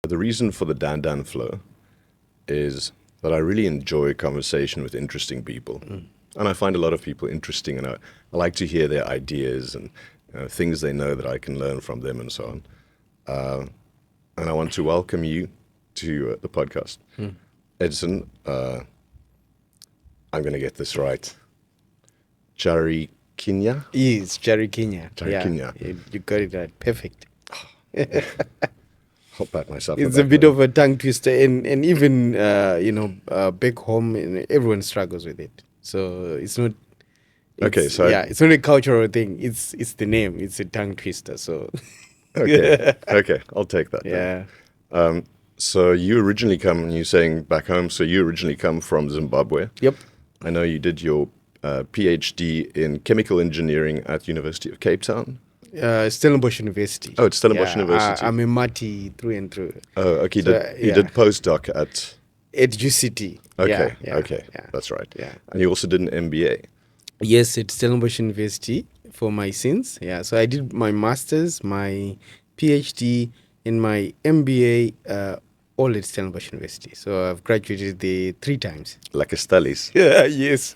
The reason for the Dan Dan flow is that I really enjoy conversation with interesting people. And I find a lot of people interesting, and I like to hear their ideas and things they know that I can learn from them and so on. And I want to welcome you to the podcast. Edson, I'm going to get this right. Charikinya? Yes, Charikinya. Charikinya. Yeah, you got it right. Perfect. I'll pat myself. It's a bit of a tongue twister, and even back home, everyone struggles with it. So it's not. It's not a cultural thing. It's the name. It's a tongue twister. So. Okay, I'll take that. Yeah. So you originally you're saying back home. So you originally come from Zimbabwe. Yep. I know you did your PhD in chemical engineering at University of Cape Town. Stellenbosch University. Oh, it's Stellenbosch University. I'm a Mati through and through. Oh, okay. You did postdoc at UCT. Okay, Yeah. That's right. Yeah. And you also did an MBA. Yes, at Stellenbosch University for my sins. Yeah, so I did my master's, my PhD, and my MBA all at Stellenbosch University. So I've graduated there 3 times. Like a Stellies. Yeah, yes.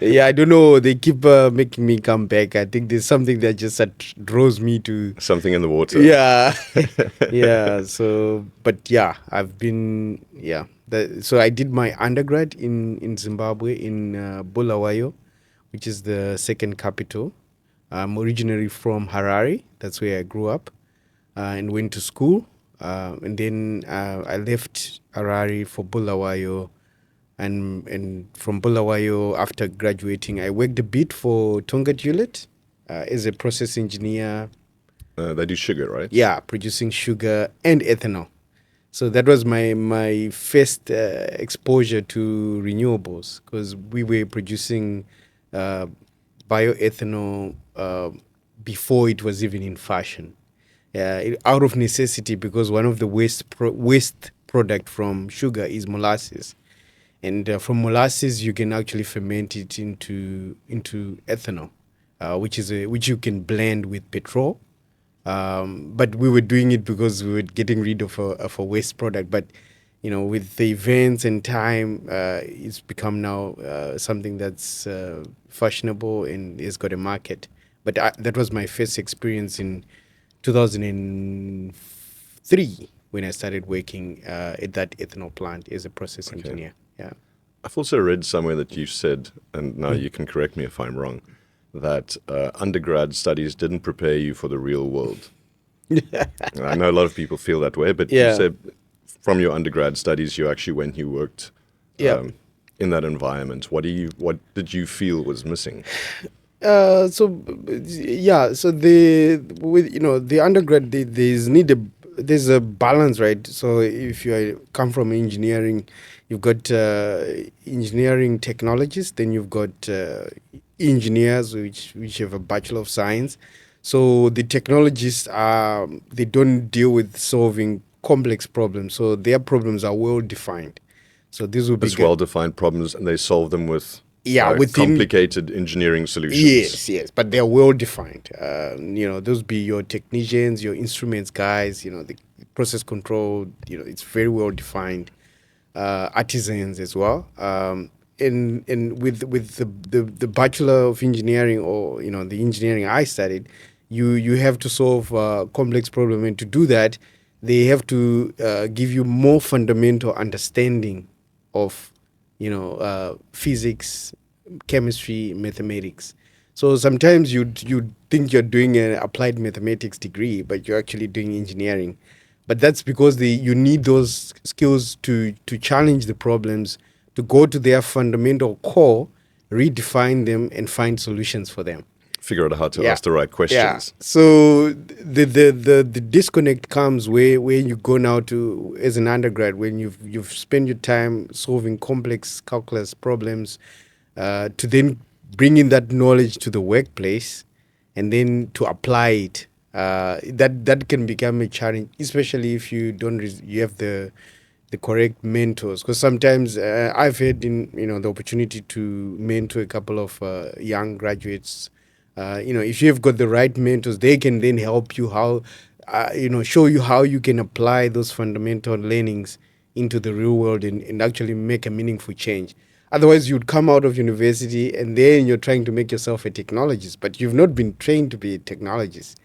Yeah, I don't know. They keep making me come back. I think there's something that just draws me to... Something in the water. Yeah. Yeah, so... But yeah, I've been... Yeah. So I did my undergrad in Zimbabwe, in Bulawayo, which is the second capital. I'm originally from Harare. That's where I grew up and went to school. And then I left Harare for Bulawayo. And from Bulawayo, after graduating, I worked a bit for Tonga Hewlett as a process engineer. They do sugar, right? Yeah, producing sugar and ethanol. So that was my first exposure to renewables, because we were producing bioethanol before it was even in fashion. Out of necessity, because one of the waste product from sugar is molasses, and from molasses you can actually ferment it into ethanol, which you can blend with petrol. But we were doing it because we were getting rid of a waste product. But with the events and time, it's become now something that's fashionable and has got a market. But that was my first experience in 2003 when I started working at that ethanol plant as a process engineer. Yeah. I've also read somewhere that you said, and now you can correct me if I'm wrong, that undergrad studies didn't prepare you for the real world. I know a lot of people feel that way, but you said from your undergrad studies, you actually went, you worked in that environment. What did you feel was missing? So the undergrad, there's a balance, right? So if you come from engineering, you've got engineering technologists, then you've got engineers which have a Bachelor of Science. So the technologists they don't deal with solving complex problems, so their problems are well defined. So this will be well defined problems, and they solve them with complicated engineering solutions. Yes, but they're well defined. Those be your technicians, your instruments guys. The process control. It's very well defined. Artisans as well. And with the Bachelor of Engineering, or the engineering I studied, you have to solve a complex problem, and to do that, they have to give you more fundamental understanding of physics, chemistry, mathematics. So sometimes you think you're doing an applied mathematics degree, but you're actually doing engineering. But that's because you need those skills to challenge the problems, to go to their fundamental core, redefine them, and find solutions for them. Figure out how to ask the right questions. Yeah. So the disconnect comes where you go now to, as an undergrad, when you've spent your time solving complex calculus problems, to then bring in that knowledge to the workplace, and then to apply it. That can become a challenge, especially if you you have the correct mentors. Because sometimes I've had the opportunity to mentor a couple of young graduates. If you've got the right mentors, they can then help you show you how you can apply those fundamental learnings into the real world and actually make a meaningful change. Otherwise, you'd come out of university and then you're trying to make yourself a technologist, but you've not been trained to be a technologist.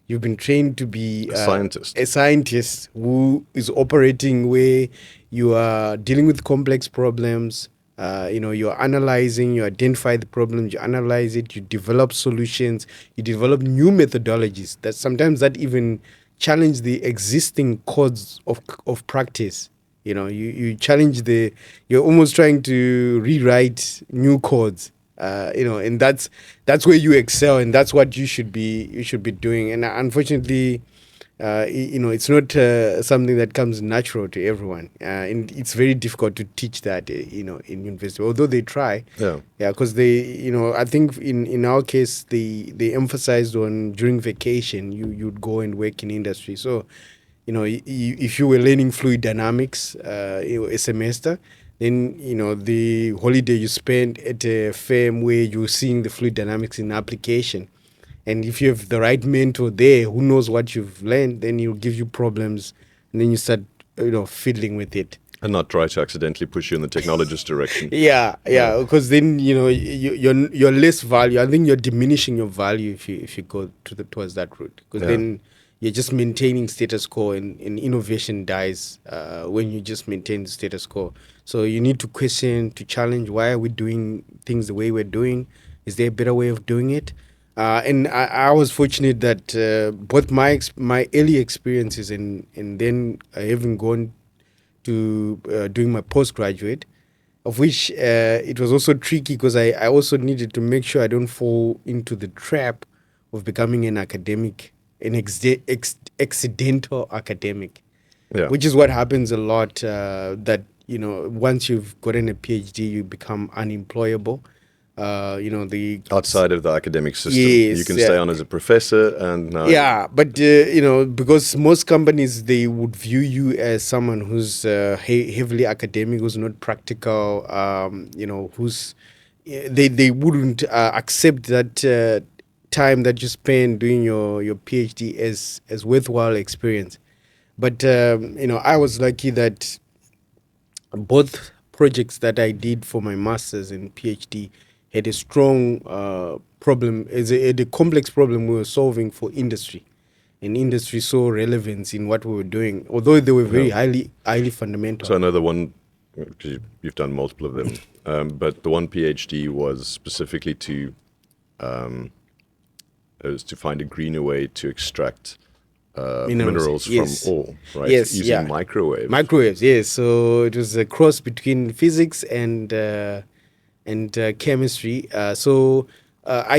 You've been trained to be scientist. A scientist who is operating where you are dealing with complex problems. You're analyzing, you identify the problems, you analyze it, you develop solutions, you develop new methodologies that sometimes that even challenge the existing codes of practice. You challenge you're almost trying to rewrite new codes. And that's where you excel, and that's what you should be doing. And unfortunately, it's not something that comes natural to everyone, and it's very difficult to teach that, in university. Although they try, because I think in our case they emphasized on during vacation you'd go and work in industry. So, if you were learning fluid dynamics a semester, then the holiday you spend at a firm where you're seeing the fluid dynamics in application. And if you have the right mentor there who knows what you've learned, then he'll give you problems, and then you start fiddling with it. And not try to accidentally push you in the technologist direction. Yeah, because then you're less value. I think you're diminishing your value if you go towards that route, because then you're just maintaining status quo, and innovation dies when you just maintain the status quo. So you need to question, to challenge, why are we doing things the way we're doing? Is there a better way of doing it? And I was fortunate that both my early experiences and then having gone to doing my postgraduate, of which it was also tricky because I also needed to make sure I don't fall into the trap of becoming an academic, an accidental academic, which is what happens a lot, that, once you've gotten a PhD, you become unemployable. The outside of the academic system, yes, you can stay on as a professor, and but because most companies, they would view you as someone who's heavily academic, who's not practical, who's they wouldn't accept that time that you spend doing your PhD as worthwhile experience. But I was lucky that both projects that I did for my master's and PhD had a strong problem, a complex problem we were solving for industry. And industry saw relevance in what we were doing, although they were very highly fundamental. So I know the one, because you've done multiple of them, but the one PhD was specifically to find a greener way to extract minerals from ore, right? Yes, using microwaves. Microwaves, yes. So it was a cross between physics and chemistry. I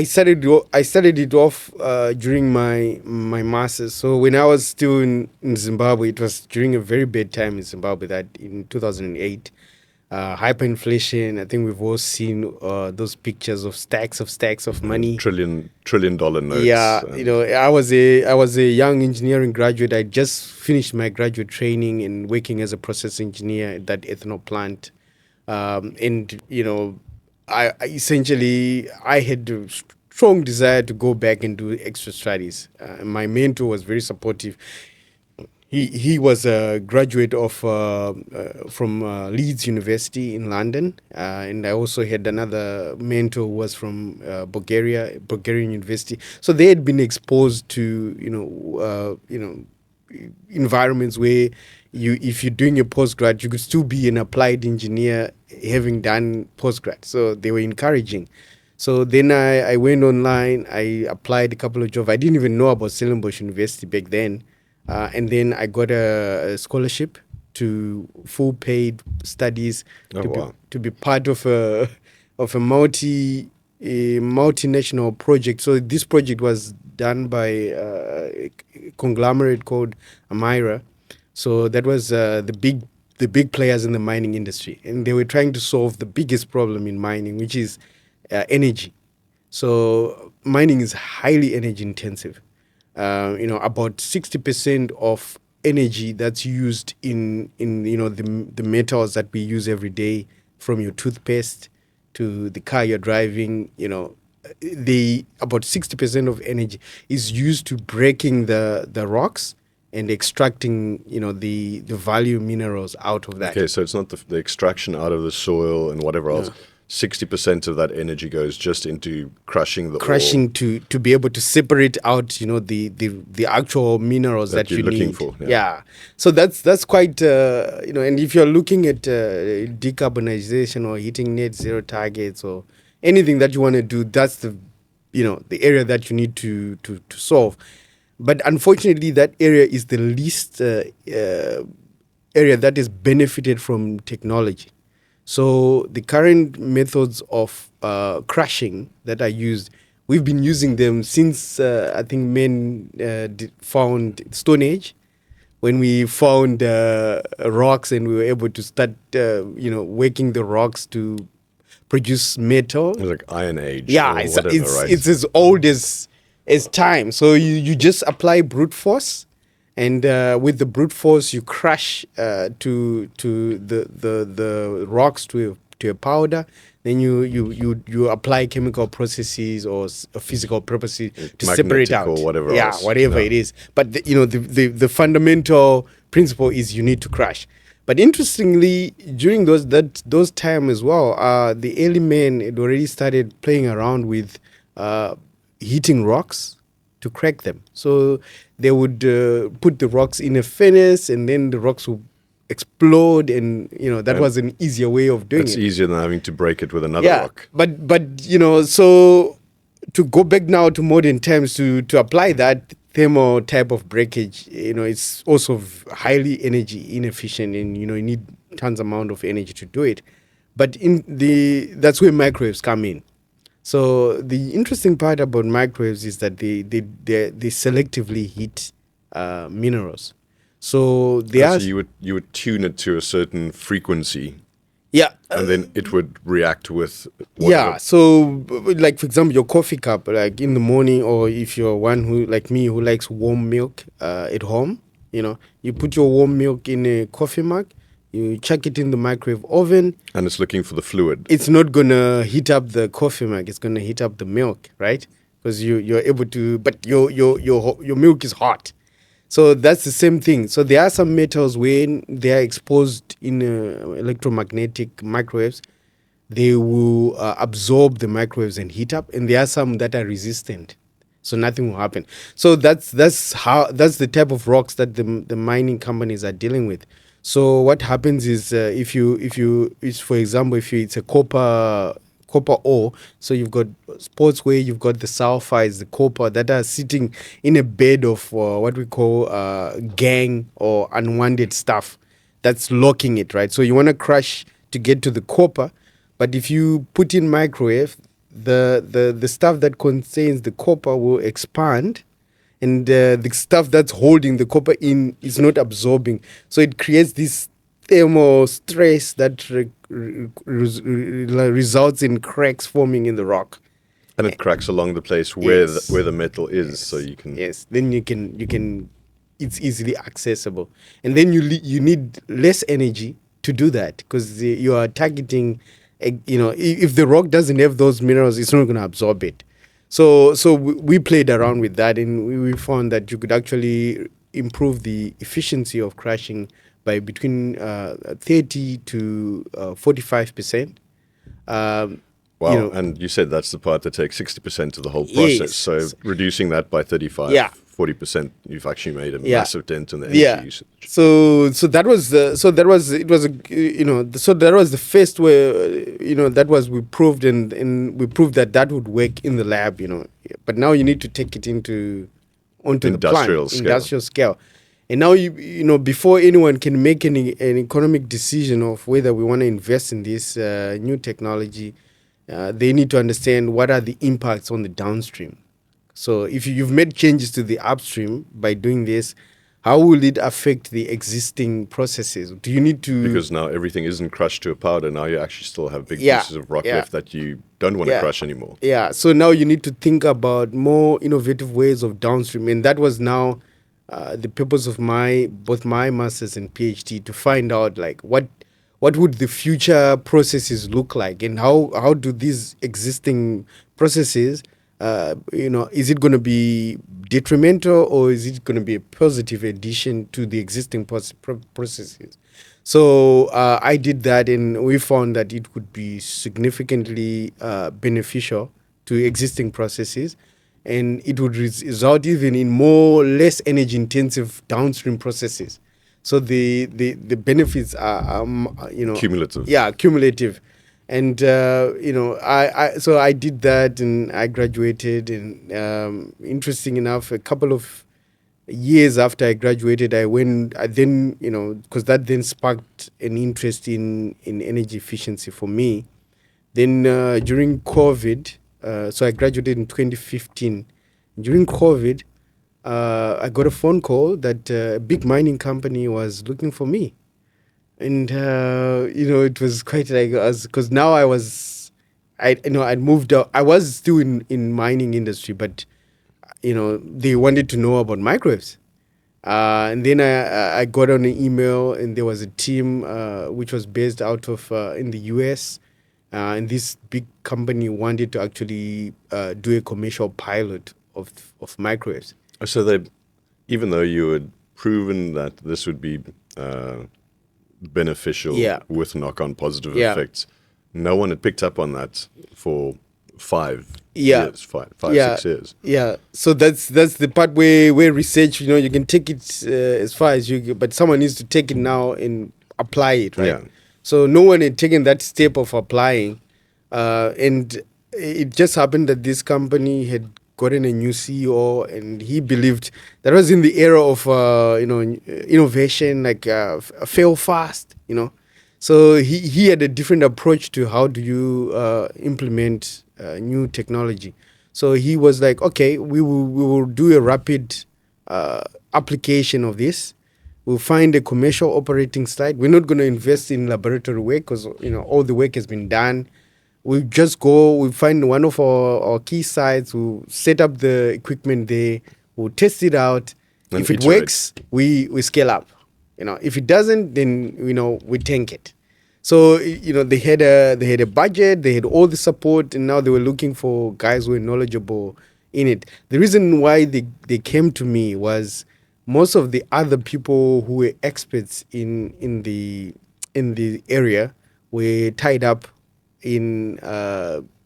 started it off during my master's. So when I was still in Zimbabwe, it was during a very bad time in Zimbabwe, that in 2008. Hyperinflation. I think we've all seen those pictures of stacks of money, trillion dollar notes. Yeah, I was a young engineering graduate. I just finished my graduate training and working as a process engineer at that ethanol plant, and I essentially had a strong desire to go back and do extra studies. My mentor was very supportive. He was a graduate of from Leeds University in London, and I also had another mentor who was from Bulgarian University. So they had been exposed to environments where if you're doing a postgrad, you could still be an applied engineer having done postgrad. So they were encouraging. So then I went online. I applied a couple of jobs. I didn't even know about Stellenbosch University back then. And then I got a scholarship to full paid studies to be part of a multinational project. So this project was done by a conglomerate called Amira. So that was the big players in the mining industry, and they were trying to solve the biggest problem in mining, which is energy. So mining is highly energy intensive. About 60% of energy that's used in the metals that we use every day, from your toothpaste to the car you're driving, about 60% of energy is used to breaking the rocks and extracting, the value minerals out of that. Okay, so it's not the extraction out of the soil and whatever else. 60% of that energy goes just into crushing the ore To be able to separate out, the actual minerals that you're you looking need. for. Yeah. So that's quite, and if you're looking at decarbonization or hitting net zero targets or anything that you want to do, that's the area that you need to solve. But unfortunately, that area is the least area that is benefited from technology. So the current methods of crushing that are used, we've been using them since I think men found Stone Age, when we found rocks and we were able to start, working the rocks to produce metal. It's like Iron Age. Yeah, or whatever, right? it's as old as time. So you just apply brute force. And with the brute force, you crush to the rocks to a powder. Then you apply chemical processes or physical purposes to separate out. Or whatever else. Whatever it is. But the fundamental principle is you need to crush. But interestingly, during those time as well, the early men had already started playing around with heating rocks to crack them. So they would put the rocks in a furnace, and then the rocks would explode, and that was an easier way of doing it. It's easier than having to break it with another rock. But so to go back now to modern times to apply that thermal type of breakage, it's also highly energy inefficient, and you need tons amount of energy to do it. But that's where microwaves come in. So the interesting part about microwaves is that they selectively heat minerals. So you would tune it to a certain frequency. Yeah. And then it would react with whatever. Yeah. So like, for example, your coffee cup, like in the morning, or if you're one who, like me, who likes warm milk at home, you put your warm milk in a coffee mug, you chuck it in the microwave oven. And it's looking for the fluid. It's not going to heat up the coffee mug. It's going to heat up the milk, right? Because you're able to, but your milk is hot. So that's the same thing. So there are some metals when they are exposed in electromagnetic microwaves, they will absorb the microwaves and heat up. And there are some that are resistant, so nothing will happen. So that's the type of rocks that the mining companies are dealing with. So what happens is if for example, it's a copper ore, so you've got spots where you've got the sulfides, the copper, that are sitting in a bed of what we call gangue or unwanted stuff that's locking it, right? So you want to crush to get to the copper, but if you put in microwave, the stuff that contains the copper will expand, and the stuff that's holding the copper in is not absorbing. So it creates this thermal stress that results in cracks forming in the rock. And it cracks along the place where the metal is, so you can... Yes, then you can it's easily accessible. And then you need less energy to do that, because you are targeting, if the rock doesn't have those minerals, it's not going to absorb it. So we played around with that, and we found that you could actually improve the efficiency of crushing by between 30 to 45%. Wow, and you said that's the part that takes 60% of the whole process. Yes. So reducing that by 35, 40%, you've actually made a massive dent in the energy usage. So that was the first where that was we proved and we proved that would work in the lab, But now you need to take it onto the plant, industrial scale. And now before anyone can make an economic decision of whether we want to invest in this new technology, they need to understand what are the impacts on the downstream. So if you've made changes to the upstream by doing this, how will it affect the existing processes? Do you need to... Because now everything isn't crushed to a powder. Now you actually still have big pieces of rock left that you don't want to crush anymore. Yeah, so now you need to think about more innovative ways of downstream. And that was now the purpose of both my master's and PhD, to find out like what would the future processes look like, and how do these existing processes is it going to be detrimental or is it going to be a positive addition to the existing processes? So I did that, and we found that it would be significantly beneficial to existing processes, and it would result even in less energy intensive downstream processes. So the benefits are Cumulative. Yeah, cumulative. And I did that, and I graduated. And interesting enough, a couple of years after I graduated, because that then sparked an interest in energy efficiency for me. Then during COVID, so I graduated in 2015. During COVID, I got a phone call that a big mining company was looking for me. And it was quite like because now I'd moved out. I was still in mining industry, but they wanted to know about microwaves. And then I got on an email, and there was a team which was based out of in the US, and this big company wanted to actually do a commercial pilot of microwaves. So even though you had proven that this would be beneficial with knock-on positive effects, no one had picked up on that for 5 years, 6 years. Yeah, so that's the part where research, you can take it as far as but someone needs to take it now and apply it, right? Yeah. So no one had taken that step of applying, and it just happened that this company had gotten a new CEO, and he believed that was in the era of innovation, like fail fast, So he had a different approach to how do you implement new technology. So he was like, okay, we will do a rapid application of this. We'll find a commercial operating site. We're not going to invest in laboratory work because all the work has been done. We'll just go, we'll find one of our key sites, we'll set up the equipment there, we'll test it out. And if it works, we scale up. If it doesn't, then we tank it. So they had a budget, they had all the support, and now they were looking for guys who were knowledgeable in it. The reason why they came to me was most of the other people who were experts in the area were tied up in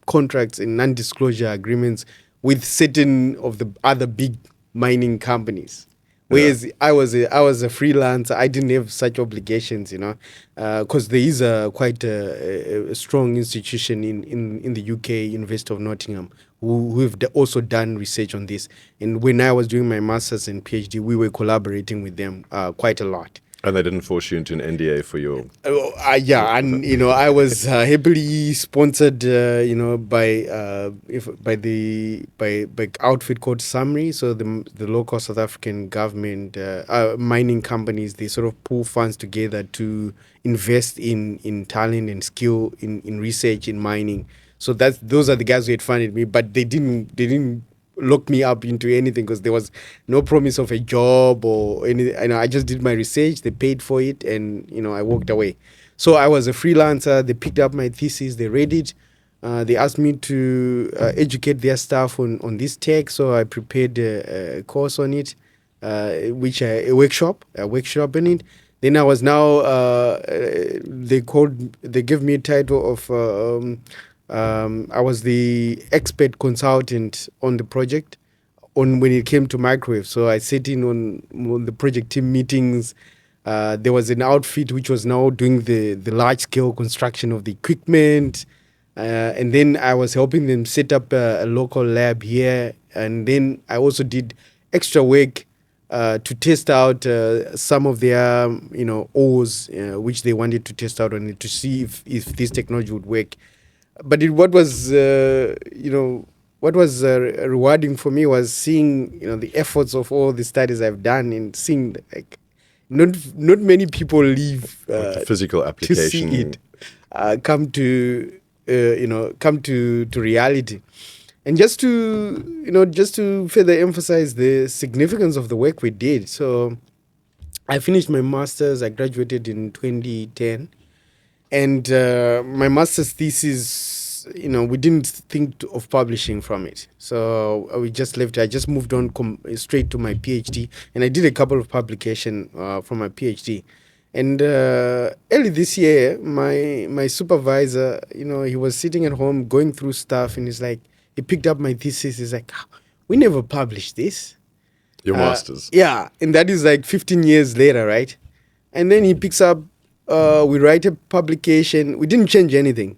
contracts and non-disclosure agreements with certain of the other big mining companies. Whereas I was a freelancer, I didn't have such obligations, because there is quite a strong institution in the UK, University of Nottingham, who have also done research on this. And when I was doing my master's and PhD, we were collaborating with them quite a lot. And they didn't force you into an NDA for your... and I was heavily sponsored, by outfit called Summary. So the local South African government, mining companies, they sort of pool funds together to invest in talent and skill in research in mining. So those are the guys who had funded me, but they didn't lock me up into anything because there was no promise of a job or anything. I just did my research, they paid for it, and I walked away. So I was a freelancer. They picked up my thesis, they read it, they asked me to educate their staff on this tech. So I prepared a course on it, a workshop in it. Then I was now they gave me a title of I was the expert consultant on the project when it came to microwave. So I sat in on the project team meetings. There was an outfit which was now doing the large scale construction of the equipment. And then I was helping them set up a local lab here. And then I also did extra work to test out some of their ores which they wanted to test out on it to see if this technology would work. But what was rewarding for me was seeing the efforts of all the studies I've done and seeing like not many people leave the physical application to see it come to reality. And just to further emphasize the significance of the work we did. So I finished my master's. I graduated in 2010. And my master's thesis we didn't think of publishing from it. So we just left. I just moved on straight to my PhD, and I did a couple of publications from my PhD. And early this year, my supervisor, he was sitting at home going through stuff, and he picked up my thesis. He's like, we never published this. Your master's. Yeah, and that is like 15 years later, right? And then he picks up, we write a publication. We didn't change anything.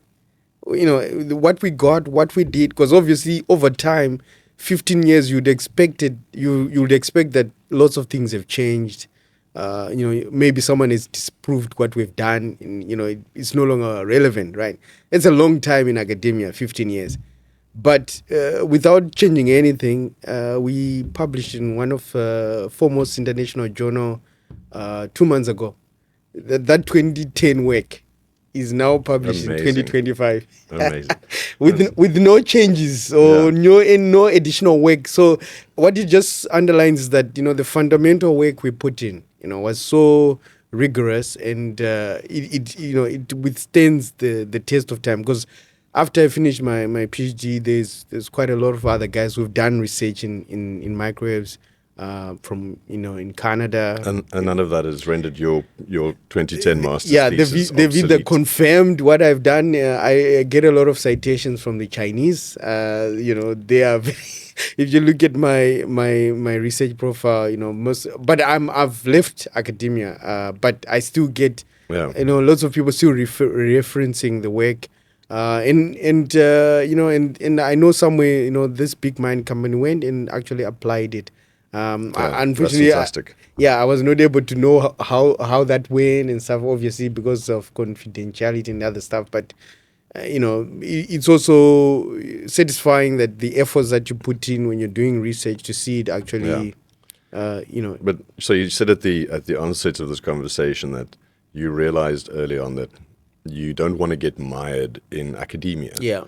What we got, what we did, because obviously over time, 15 years, you'd expect that lots of things have changed. Maybe someone has disproved what we've done, and, it's no longer relevant, right? It's a long time in academia, 15 years. But without changing anything, we published in one of foremost international journal 2 months ago. That 2010 work is now published in 2025. Amazing. with no changes or no additional work. So what it just underlines is that the fundamental work we put in was so rigorous, and it withstands the test of time. Because after I finished my PhD, there's quite a lot of other guys who've done research in microwaves from in Canada, and none of that has rendered your 2010 master's thesis they've either obsolete. confirmed what I've done. I get a lot of citations from the Chinese. They are very, if you look at my research profile, but I've left academia, but I still get lots of people still referencing the work. And I know somewhere this big mine company went and actually applied it. Unfortunately, that's fantastic. I was not able to know how that went and stuff, obviously because of confidentiality and other stuff. But it's also satisfying that the efforts that you put in when you're doing research to see it actually, But so you said at the onset of this conversation that you realized early on that you don't want to get mired in academia. Yeah.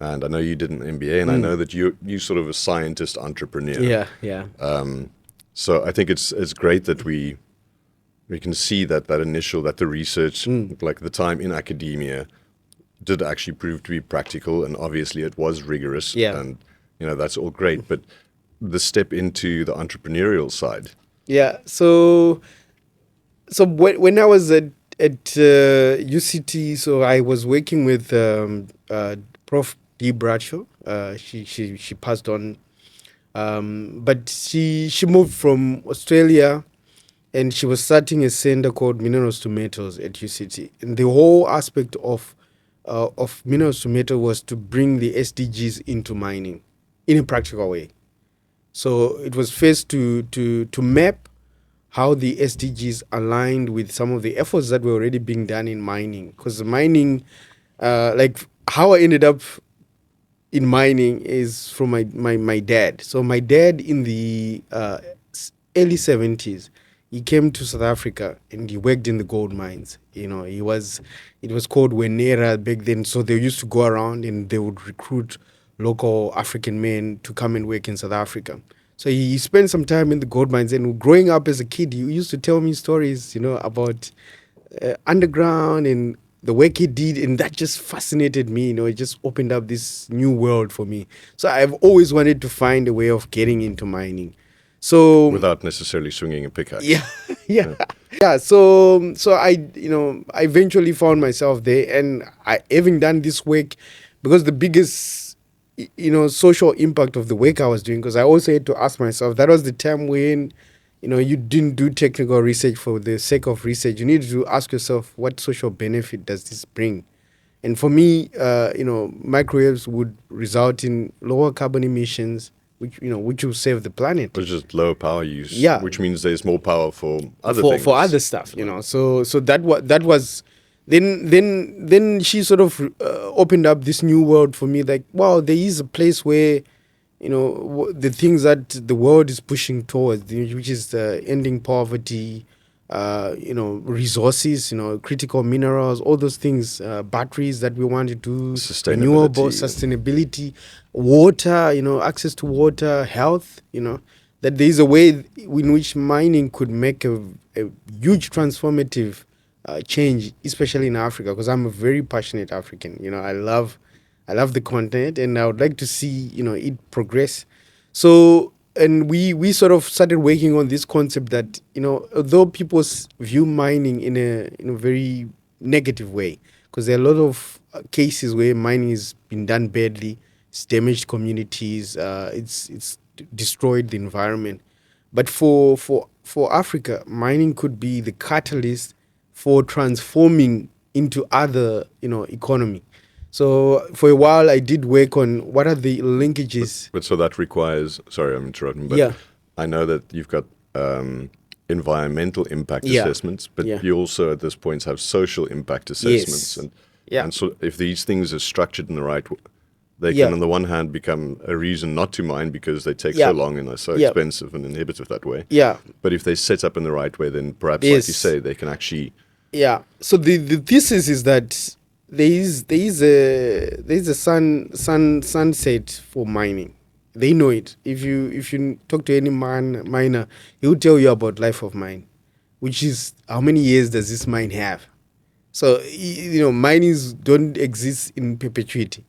And I know you did an MBA, and I know that you sort of a scientist entrepreneur. Yeah. So I think it's great that we can see that the research, like the time in academia, did actually prove to be practical, and obviously it was rigorous. Yeah. And that's all great, but the step into the entrepreneurial side. Yeah. So when I was at UCT, so I was working with Prof. D. Bradshaw. She passed on, but she moved from Australia, and she was starting a center called Minerals to Metals at UCT. And the whole aspect of Minerals to Metal was to bring the SDGs into mining in a practical way. So it was first to map how the SDGs aligned with some of the efforts that were already being done in mining. Because mining, like how I ended up in mining is from my dad. So my dad in the early 70s, he came to South Africa and he worked in the gold mines. It was called Wenera back then. So they used to go around and they would recruit local African men to come and work in South Africa. So he spent some time in the gold mines, and growing up as a kid, he used to tell me stories, about underground and the work he did, and that just fascinated me. It just opened up this new world for me. So I've always wanted to find a way of getting into mining. So without necessarily swinging a pickaxe. Yeah. So I eventually found myself there, and having done this work, because the biggest social impact of the work I was doing, because I also had to ask myself, that was the time when you didn't do technical research for the sake of research. You needed to ask yourself, what social benefit does this bring? And for me, microwaves would result in lower carbon emissions, which will save the planet. Which is lower power use. Yeah. Which means there's more power for other things. For other stuff, So that was. Then she sort of opened up this new world for me. Like, wow, there is a place where the things that the world is pushing towards, which is ending poverty, resources, critical minerals, all those things, batteries that we want to do, renewable, sustainability, water, access to water, health, that there is a way in which mining could make a huge transformative change, especially in Africa, because I'm a very passionate African. I love I love the content, and I would like to see it progress. So, and we sort of started working on this concept that although people view mining in a very negative way, because there are a lot of cases where mining has been done badly, it's damaged communities, it's destroyed the environment. But for Africa, mining could be the catalyst for transforming into other economy. So for a while, I did work on what are the linkages. But so that requires, sorry, I'm interrupting, but Yeah. I know that you've got environmental impact Yeah. assessments, but Yeah. you also at this point have social impact assessments. Yes. And, Yeah. and so if these things are structured in the right way, they Yeah. can on the one hand become a reason not to mine because they take Yeah. so long and are so Yeah. expensive and inhibitive that way. Yeah. But if they set up in the right way, then perhaps, like you Yes. say, they can actually Yeah. So the thesis is that there is a sunset for mining. They know it. If you talk to any miner, he will tell you about life of mine, which is how many years does this mine have. So minings don't exist in perpetuity,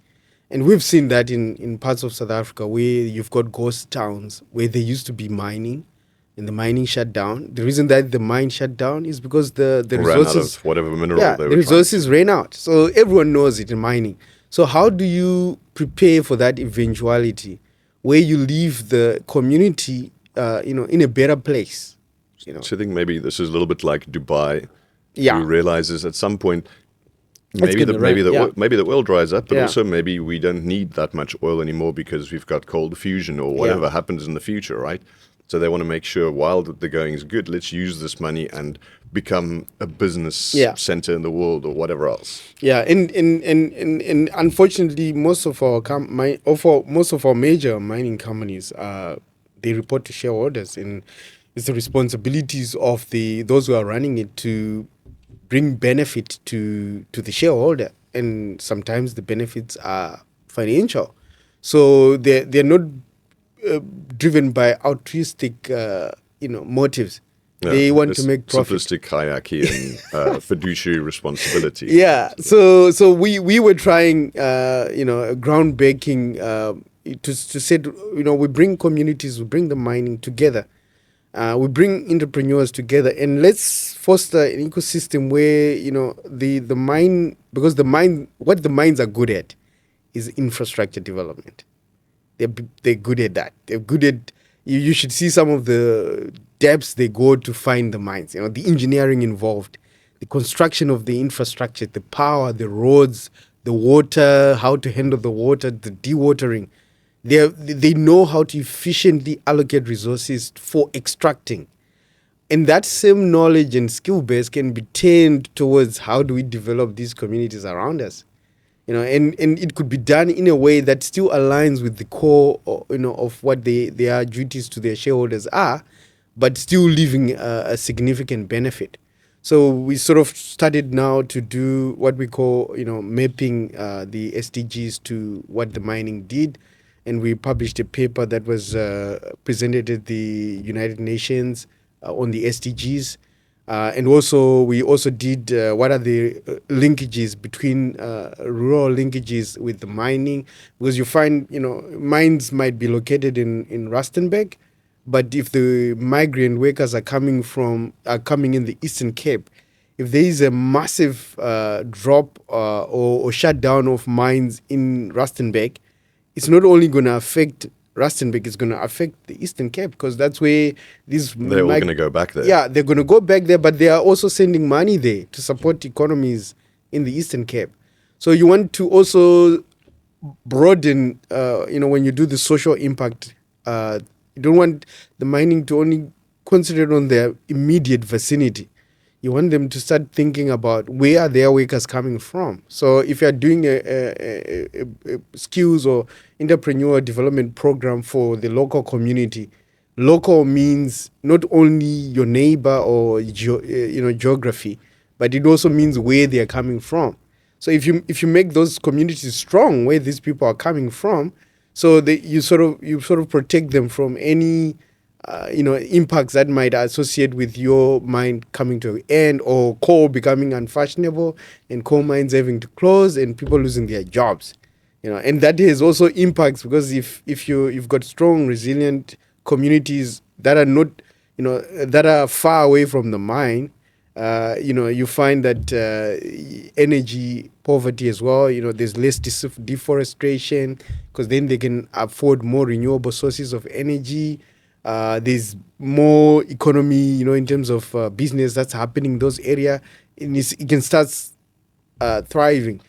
and we've seen that in parts of South Africa where you've got ghost towns where there used to be mining, and the mining shut down. The reason that the mine shut down is because the ran resources, out of whatever mineral yeah, they the were resources ran out. So everyone knows it in mining. So how do you prepare for that eventuality where you leave the community, in a better place? So I think maybe this is a little bit like Dubai, Yeah. who realizes at some point It's maybe gonna run, yeah. maybe the oil dries up, but Yeah. also maybe we don't need that much oil anymore because we've got cold fusion or whatever happens in the future, right? So they want to make sure while the going is good, let's use this money and become a business Yeah. center in the world or whatever else. Yeah, and unfortunately, most of our major mining companies, they report to shareholders, and it's the responsibilities of those who are running it to bring benefit to the shareholder, and sometimes the benefits are financial, so they're not driven by altruistic motives. They want to make profit. Simplistic hierarchy and fiduciary responsibility. Yeah, so we were trying, groundbreaking to set, we bring communities, we bring the mining together, we bring entrepreneurs together, and let's foster an ecosystem where the mine, because what the mines are good at is infrastructure development. They're good at that. They're good at. You should see some of the depths they go to find the mines. The engineering involved, the construction of the infrastructure, the power, the roads, the water, how to handle the water, the dewatering. They know how to efficiently allocate resources for extracting. And that same knowledge and skill base can be turned towards how do we develop these communities around us. And it could be done in a way that still aligns with the core, of what their duties to their shareholders are, but still leaving a significant benefit. So we sort of started now to do what we call, mapping the SDGs to what the mining did. And we published a paper that was presented at the United Nations on the SDGs. And also, we also did what are the linkages between rural linkages with the mining, because you find, mines might be located in Rustenburg, but if the migrant workers are coming in the Eastern Cape, if there is a massive drop or shutdown of mines in Rustenburg, it's not only going to affect Rustenburg, is going to affect the Eastern Cape, because that's where they're all going to go back there. Yeah, they're going to go back there, but they are also sending money there to support economies in the Eastern Cape. So you want to also broaden, when you do the social impact, you don't want the mining to only concentrate on their immediate vicinity. You want them to start thinking about where are their workers coming from. So if you're doing a skills or entrepreneur development program for the local community, local means not only your neighbor or geography, but it also means where they are coming from. So if you make those communities strong, where these people are coming from, so you sort of protect them from any impacts that might associate with your mine coming to an end, or coal becoming unfashionable and coal mines having to close and people losing their jobs. and that has also impacts, because if you've got strong, resilient communities that are not, that are far away from the mine, you find that energy poverty as well. There's less deforestation, because then they can afford more renewable sources of energy. There's more economy, in terms of business that's happening in those areas, and it can start thriving.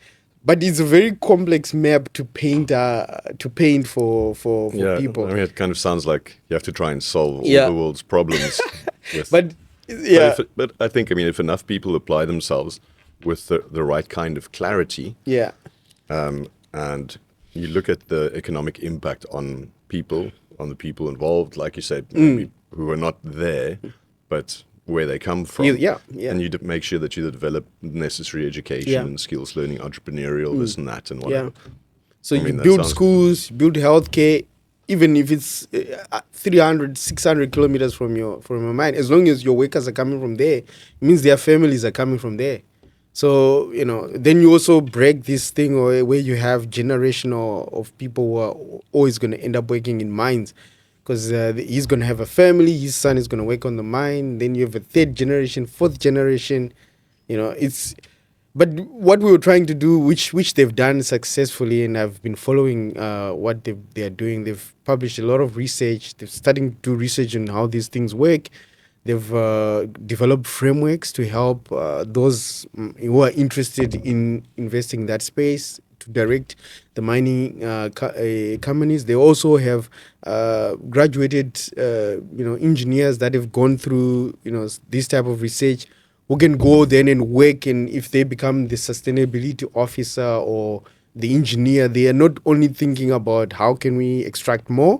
But it's a very complex map to paint for people. I mean, it kind of sounds like you have to try and solve all Yeah. the world's problems. With, But yeah, but I think, I mean, if enough people apply themselves with the right kind of clarity, yeah, and you look at the economic impact on people, on the people involved, like you said, maybe who are not there, but where they come from. Yeah. And you make sure that you develop necessary education Yeah. and skills learning, entrepreneurial, this and that, and whatever. So I you mean, that build sounds- schools, you build healthcare, even if it's 300, 600 kilometers from your mine. As long as your workers are coming from there, it means their families are coming from there. So, then you also break this thing where you have generational of people who are always going to end up working in mines, because he's going to have a family, his son is going to work on the mine, then you have a third generation, fourth generation. But what we were trying to do, which they've done successfully, and I've been following what they are doing. They've published a lot of research. They're starting to do research on how these things work. They've developed frameworks to help those who are interested in investing in that space, to direct the mining companies. They also have graduated, engineers that have gone through, this type of research, who can go then and work, and if they become the sustainability officer or the engineer, they are not only thinking about how can we extract more,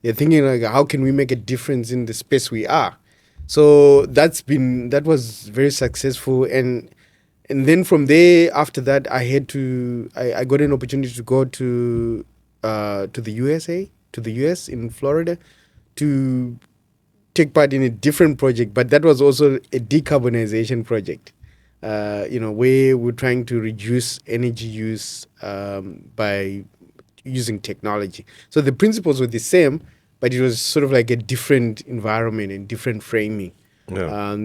they're thinking like, how can we make a difference in the space we are. So that was very successful, and then from there, after that, I got an opportunity to go to the US in Florida, to take part in a different project, but that was also a decarbonization project, where we're trying to reduce energy use by using technology. So the principles were the same, but it was sort of like a different environment and different framing. Yeah.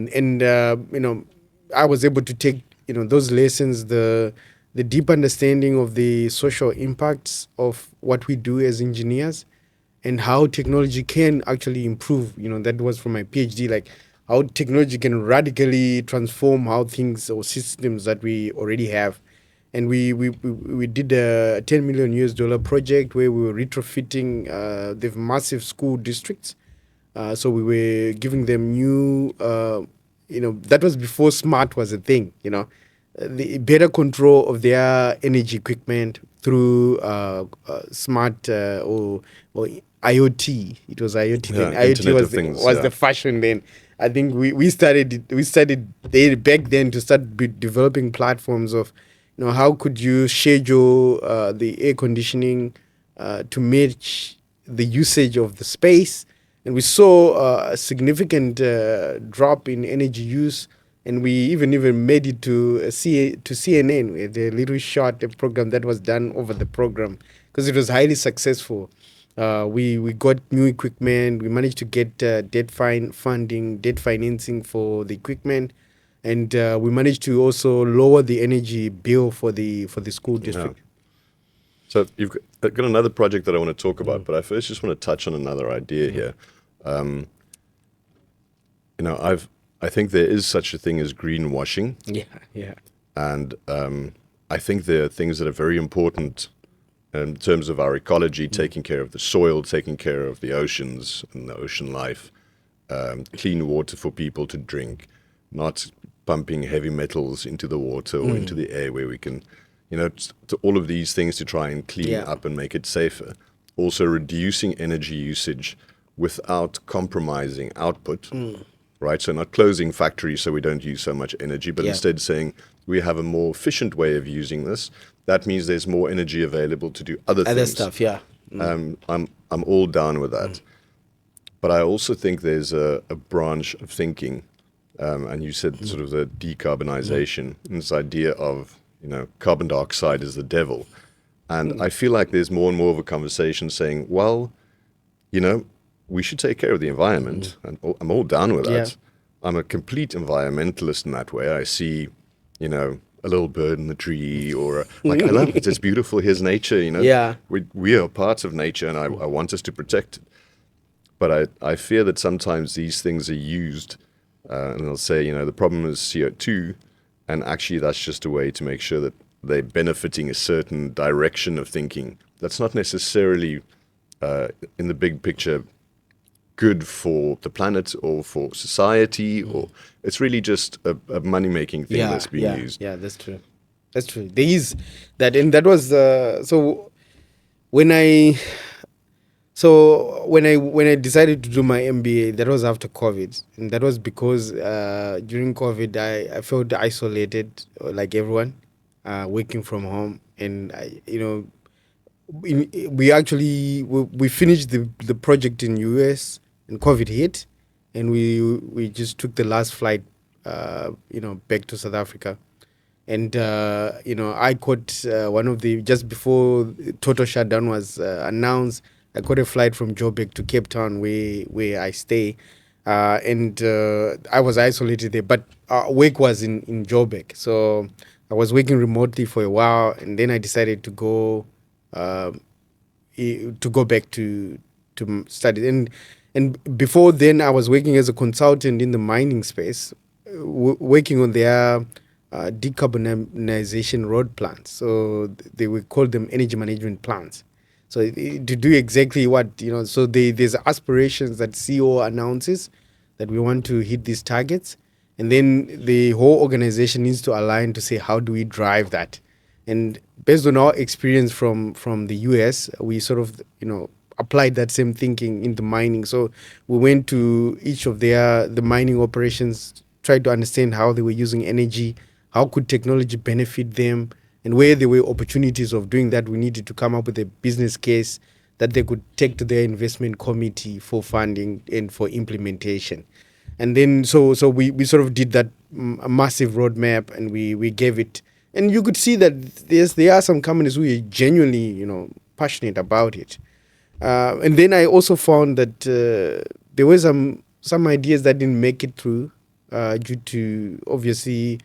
I was able to take, those lessons, the deep understanding of the social impacts of what we do as engineers, and how technology can actually improve. That was from my PhD, like how technology can radically transform how things or systems that we already have. And we did a $10 million project where we were retrofitting the massive school districts. So we were giving them new, that was before smart was a thing, the better control of their energy equipment through smart or IoT. It was IoT then. IoT Internet was of Things, was the fashion then. I think we started there back then to start developing platforms of, how could you schedule the air conditioning to match the usage of the space. And we saw a significant drop in energy use, and we even made it to CNN with a little short program that was done over the program, because it was highly successful. We got new equipment. We managed to get debt financing for the equipment, and we managed to also lower the energy bill for the school district. Yeah. So you've got another project that I want to talk about, but I first just want to touch on another idea here. I think there is such a thing as greenwashing. Yeah. And I think there are things that are very important in terms of our ecology, taking care of the soil, taking care of the oceans and the ocean life, clean water for people to drink, not pumping heavy metals into the water or into the air, where we can, to all of these things to try and clean up and make it safer. Also reducing energy usage without compromising output, right? So not closing factories so we don't use so much energy, but instead saying we have a more efficient way of using this. That means there's more energy available to do other things. Stuff, yeah. I'm all down with that. But I also think there's a branch of thinking, and you said sort of the decarbonization, and this idea of, carbon dioxide is the devil. And I feel like there's more and more of a conversation saying, well, we should take care of the environment. And I'm all down with that. Yeah. I'm a complete environmentalist in that way. I see, a little bird in the tree, or I love it. It's beautiful. Here's nature, Yeah. We are parts of nature, and I want us to protect it. But I fear that sometimes these things are used, and they'll say, the problem is CO2, and actually that's just a way to make sure that they're benefiting a certain direction of thinking. That's not necessarily, in the big picture, good for the planet or for society, or it's really just a money-making thing that's being used. Yeah, that's true. That's true. There is that, and that was so when I decided to do my MBA, that was after COVID, and that was because during COVID I felt isolated, like everyone, working from home, and we finished the project in US, and COVID hit, and we just took the last flight, back to South Africa, and I caught one of the, just before total shutdown was announced, I caught a flight from Joburg to Cape Town, where I stay, and I was isolated there, but work was in Joburg, so I was working remotely for a while, and then I decided to go back to study. And before then, I was working as a consultant in the mining space, working on their decarbonization road plans. So they would call them energy management plans. So to do exactly what, so there's aspirations that CEO announces that we want to hit these targets. And then the whole organization needs to align to say, how do we drive that? And based on our experience from the US, we sort of, applied that same thinking in the mining. So we went to each of the mining operations, tried to understand how they were using energy, how could technology benefit them, and where there were opportunities of doing that. We needed to come up with a business case that they could take to their investment committee for funding and for implementation. And then so we sort of did that a massive roadmap, and we gave it. And you could see that there are some companies who are genuinely, passionate about it. And then I also found that there were some ideas that didn't make it through due to, obviously,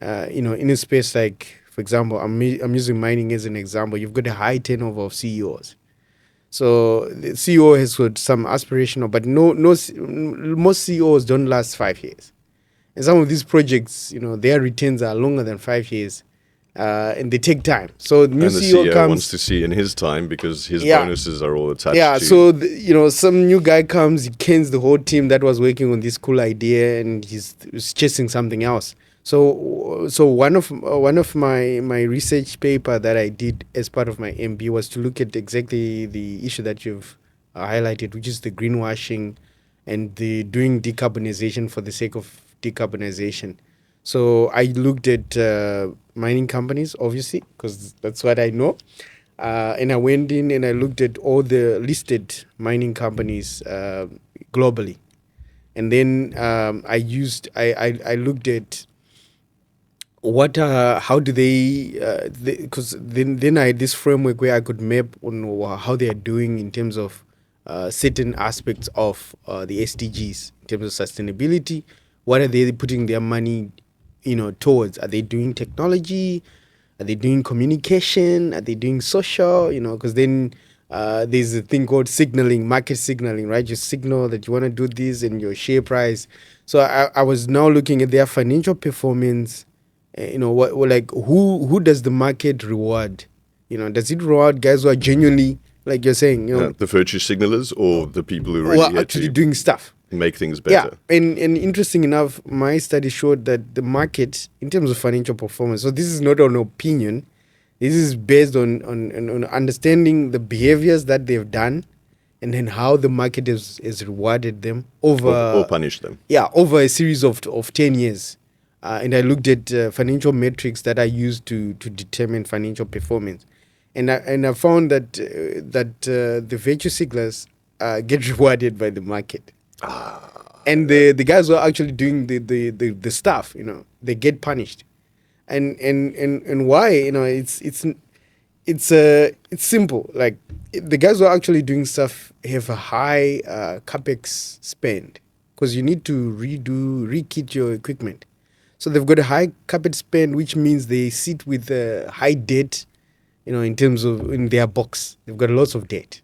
in a space like, for example, I'm using mining as an example. You've got a high turnover of CEOs. So the CEO has got some aspirational, but most CEOs don't last 5 years. And some of these projects, their returns are longer than 5 years. And they take time. So the new and the CEO comes, wants to see in his time, because his bonuses are all attached to. So some new guy comes, he cans the whole team that was working on this cool idea, and he's chasing something else. So one of my research paper that I did as part of my MBA was to look at exactly the issue that you've highlighted, which is the greenwashing and the doing decarbonization for the sake of decarbonization. So I looked at mining companies, obviously, because that's what I know. And I went in and I looked at all the listed mining companies globally. And then I looked at how do they, because then I had this framework where I could map on how they are doing in terms of certain aspects of the SDGs, in terms of sustainability. What are they putting their money towards? Are they doing technology? Are they doing communication? Are they doing social? Because then there's a thing called signaling, market signaling, right? You signal that you want to do this and your share price. So I was now looking at their financial performance. Who does the market reward? Does it reward guys who are genuinely, like you're saying, the virtue signalers, or the people who really are actually doing stuff, make things better? Yeah, and interesting enough, my study showed that the market, in terms of financial performance, so this is not an opinion, this is based on understanding the behaviors that they've done, and then how the market has rewarded them over or punished them. Yeah, over a series of 10 years. And I looked at financial metrics that I used to determine financial performance, and I found that the virtue signalers get rewarded by the market, and the guys who are actually doing the stuff, they get punished, and why? it's simple. Like the guys who are actually doing stuff have a high capex spend because you need to rekit your equipment. So they've got a high capex spend, which means they sit with high debt, in terms of in their books. They've got lots of debt.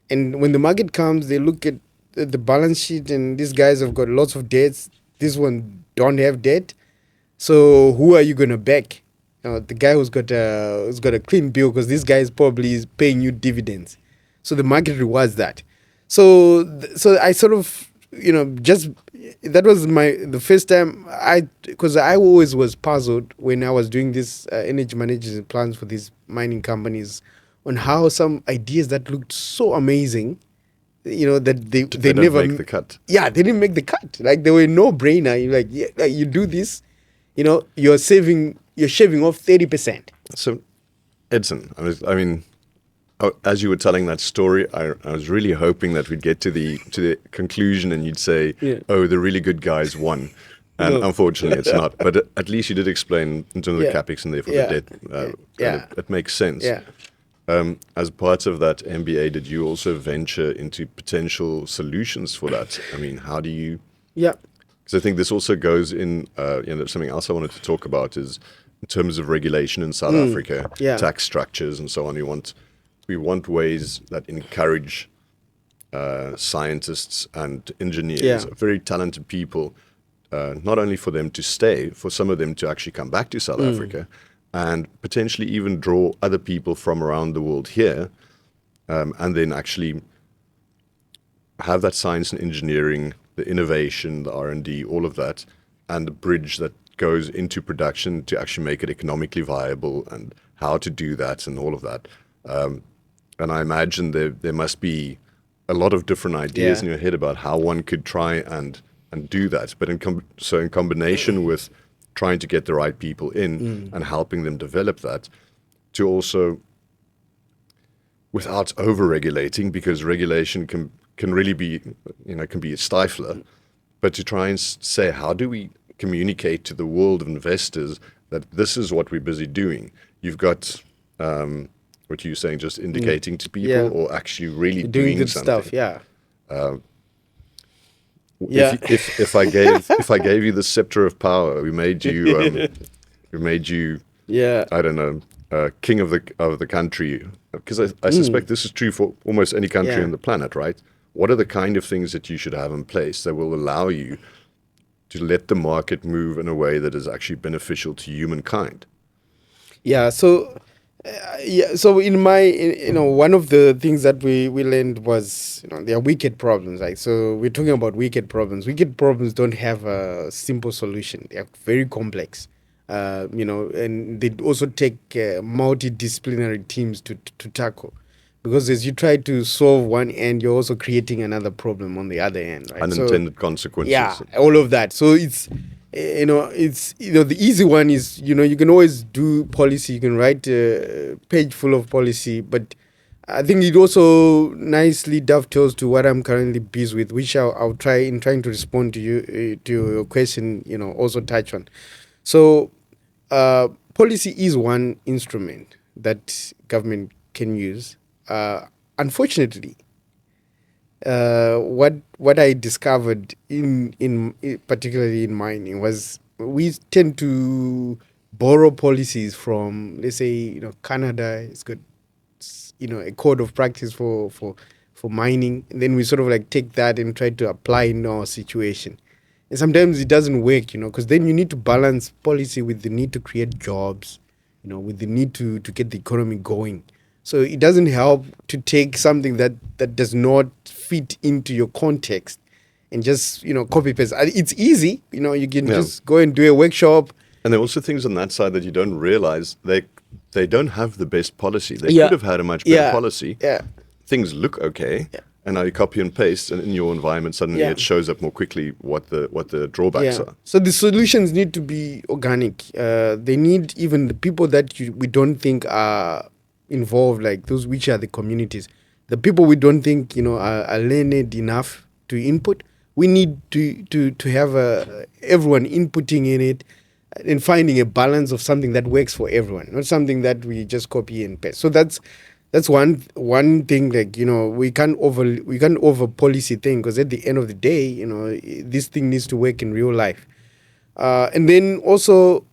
And when the market comes, they look at the balance sheet, and these guys have got lots of debts. This one don't have debt. So who are you gonna back? The guy who's got a clean bill, because this guy is probably paying you dividends. So the market rewards that. So I sort of just that was the first time because I always was puzzled when I was doing this energy management plans for these mining companies on how some ideas that looked so amazing, that they never make the cut. Yeah, they didn't make the cut. Like they were no brainer. You like you do this, you're shaving off 30%. So, Edson, as you were telling that story, I was really hoping that we'd get to the conclusion and you'd say, "Oh, the really good guys won," and unfortunately, it's not. But at least you did explain in terms of the capex and therefore the debt. It makes sense. Yeah. As part of that MBA, did you also venture into potential solutions for that? How do you? Yeah. Because I think this also goes in. Something else I wanted to talk about is in terms of regulation in South Africa, tax structures and so on. We want ways that encourage scientists and engineers, very talented people, not only for them to stay, for some of them to actually come back to South Africa and potentially even draw other people from around the world here, and then actually have that science and engineering, the innovation, the R&D, all of that, and the bridge that goes into production to actually make it economically viable and how to do that and all of that. And I imagine there must be a lot of different ideas in your head about how one could try and do that. But in combination with trying to get the right people in and helping them develop that, to also, without over-regulating, because regulation can really be, can be a stifler, but to try and say, how do we communicate to the world of investors that this is what we're busy doing? You've got... what you're saying, just indicating to people, or actually really doing good something. Stuff, If I gave you the scepter of power, we made you, I don't know, king of the country. Because I suspect this is true for almost any country on the planet, right? What are the kind of things that you should have in place that will allow you to let the market move in a way that is actually beneficial to humankind? Yeah. So. So in my, one of the things that we learned was, there are wicked problems. Like, so we're talking about wicked problems. Wicked problems don't have a simple solution. They are very complex, and they also take multidisciplinary teams to tackle. Because as you try to solve one end, you're also creating another problem on the other end. Right? Unintended consequences. Yeah, all of that. So it's... the easy one is, you can always do policy. You can write a page full of policy, but I think it also nicely dovetails to what I'm currently busy with, which I'll try in trying to respond to you, to your question, also touch on. So, policy is one instrument that government can use. Unfortunately, what I discovered in particularly in mining was we tend to borrow policies from, let's say, Canada. It's got a code of practice for mining, and then we sort of like take that and try to apply in our situation. And sometimes it doesn't work, because then you need to balance policy with the need to create jobs, with the need to get the economy going. So it doesn't help to take something that does not fit into your context and just, copy paste. It's easy, you can just go and do a workshop. And there are also things on that side that you don't realize. They don't have the best policy. They could have had a much better policy. Yeah. Things look okay. Yeah. And now you copy and paste, and in your environment, suddenly it shows up more quickly what the drawbacks are. So the solutions need to be organic. They need even the people that we don't think are involved, like those which are the communities, the people we don't think are learned enough to input. We need to have everyone inputting in it, and finding a balance of something that works for everyone, not something that we just copy and paste. So that's one thing. Like, we can't over policy thing, because at the end of the day, this thing needs to work in real life. And then also,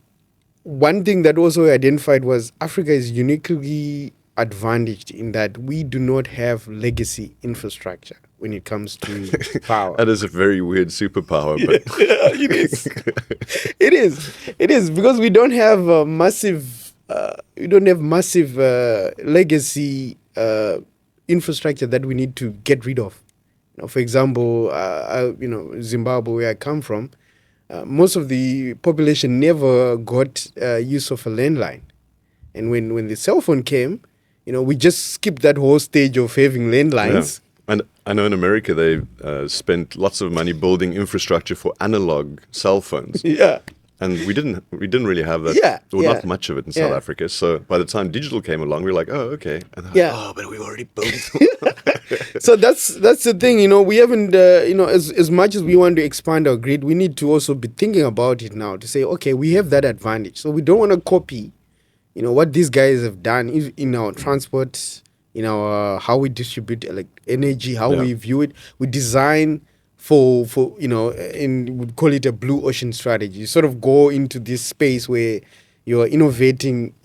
one thing that also identified was Africa is uniquely advantaged in that we do not have legacy infrastructure when it comes to power. That is a very weird superpower, but It is. It is because we don't have massive legacy infrastructure that we need to get rid of. For example, Zimbabwe, where I come from, most of the population never got use of a landline, and when the cell phone came, we just skipped that whole stage of having landlines. Yeah. And I know in America they spent lots of money building infrastructure for analog cell phones. Yeah. And we didn't really have that, not much of it in South Yeah. Africa. So by the time digital came along, we were like, oh, okay. And they're like, Yeah. oh, but we've already built. So that's the thing, we haven't, as much as we want to expand our grid, we need to also be thinking about it now to say, okay, we have that advantage. So we don't want to copy, what these guys have done in our transport, in our how we distribute energy, how we view it. We design for and we'd call it a blue ocean strategy. You sort of go into this space where you're innovating,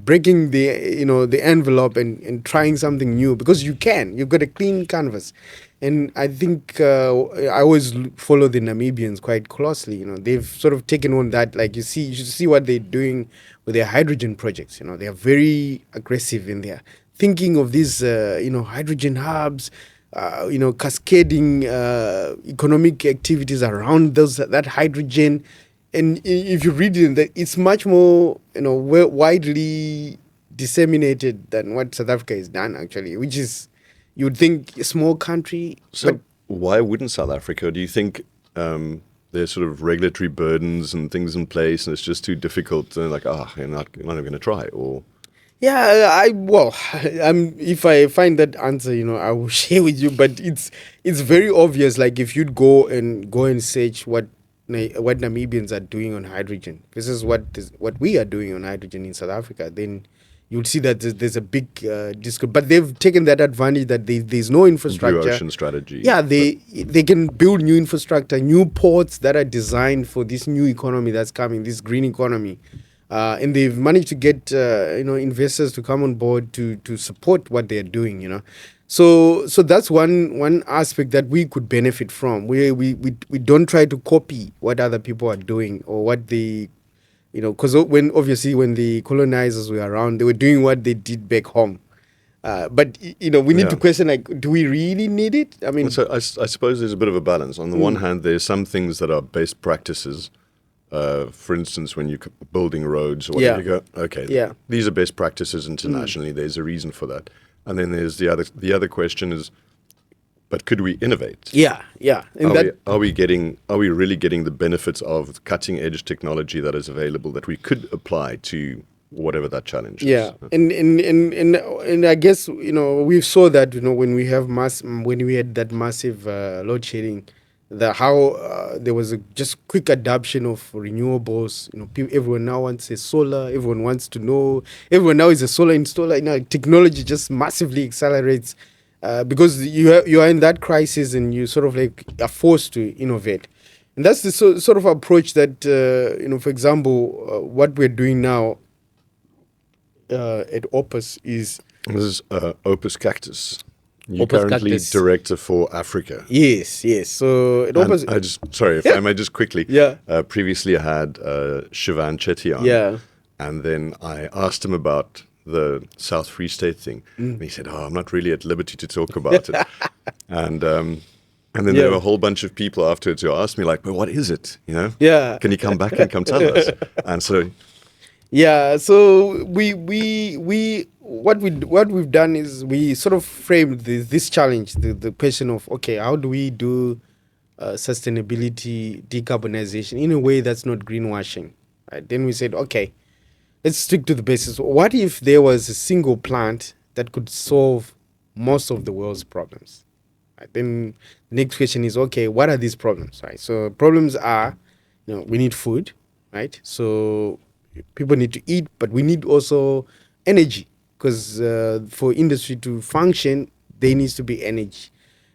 breaking the envelope and trying something new, because you've got a clean canvas. And I think I always follow the Namibians quite closely. They've sort of taken on that. Like, you should see what they're doing with their hydrogen projects. They are very aggressive in there, thinking of these hydrogen hubs, cascading economic activities around that hydrogen. And if you read it, it's much more widely disseminated than what South Africa has done, actually, which is, you would think, a small country. So why wouldn't South Africa? Do you think there's sort of regulatory burdens and things in place, and it's just too difficult, and like, you're not even going to try? Or yeah, if I find that answer, I will share with you. But it's very obvious. Like, if you'd go and search what Namibians are doing on hydrogen, this is what we are doing on hydrogen in South Africa, then you'll see that there's a big disconnect. But they've taken that advantage that there's no infrastructure. Blue ocean strategy. Yeah, they can build new infrastructure, new ports that are designed for this new economy that's coming, this green economy. And they've managed to get investors to come on board to support what they're doing. So that's one aspect that we could benefit from. We don't try to copy what other people are doing, or what they, because when the colonizers were around, they were doing what they did back home. But we need to question, like, do we really need it? I mean, so I suppose there's a bit of a balance. On the one hand, there's some things that are best practices. For instance, when you're building roads or whatever, you go, okay, these are best practices internationally. There's a reason for that. And then there's the other question is, but could we innovate? Yeah. And are we really getting the benefits of cutting edge technology that is available that we could apply to whatever that challenge is? Yeah, and I guess we saw that when we had that massive load shedding, how there was a just quick adoption of renewables. Everyone now wants a solar. Everyone wants to know. Everyone now is a solar installer. Technology just massively accelerates because you are in that crisis, and you sort of like are forced to innovate. And that's the sort of approach that for example, what we're doing now at Opus is. This is Opus Cactus. You're Opus currently Cactus. director for Africa. Yes. So it Opus. If I may just quickly. Yeah. Previously, I had Shivan Chetty on. Yeah. And then I asked him about the South Free State thing, and he said, "I'm not really at liberty to talk about it." And then there were a whole bunch of people afterwards who asked me, like, "But what is it? Yeah. Can you come back and come tell us?" And so. Yeah, so what we've done is we sort of framed this challenge, the question of, okay, how do we do sustainability, decarbonization in a way that's not greenwashing? Right? Then we said, okay, let's stick to the basics. What if there was a single plant that could solve most of the world's problems? Right? Then the next question is, okay, what are these problems? Right? So problems are, we need food, right? So people need to eat, but we need also energy because for industry to function, there needs to be energy.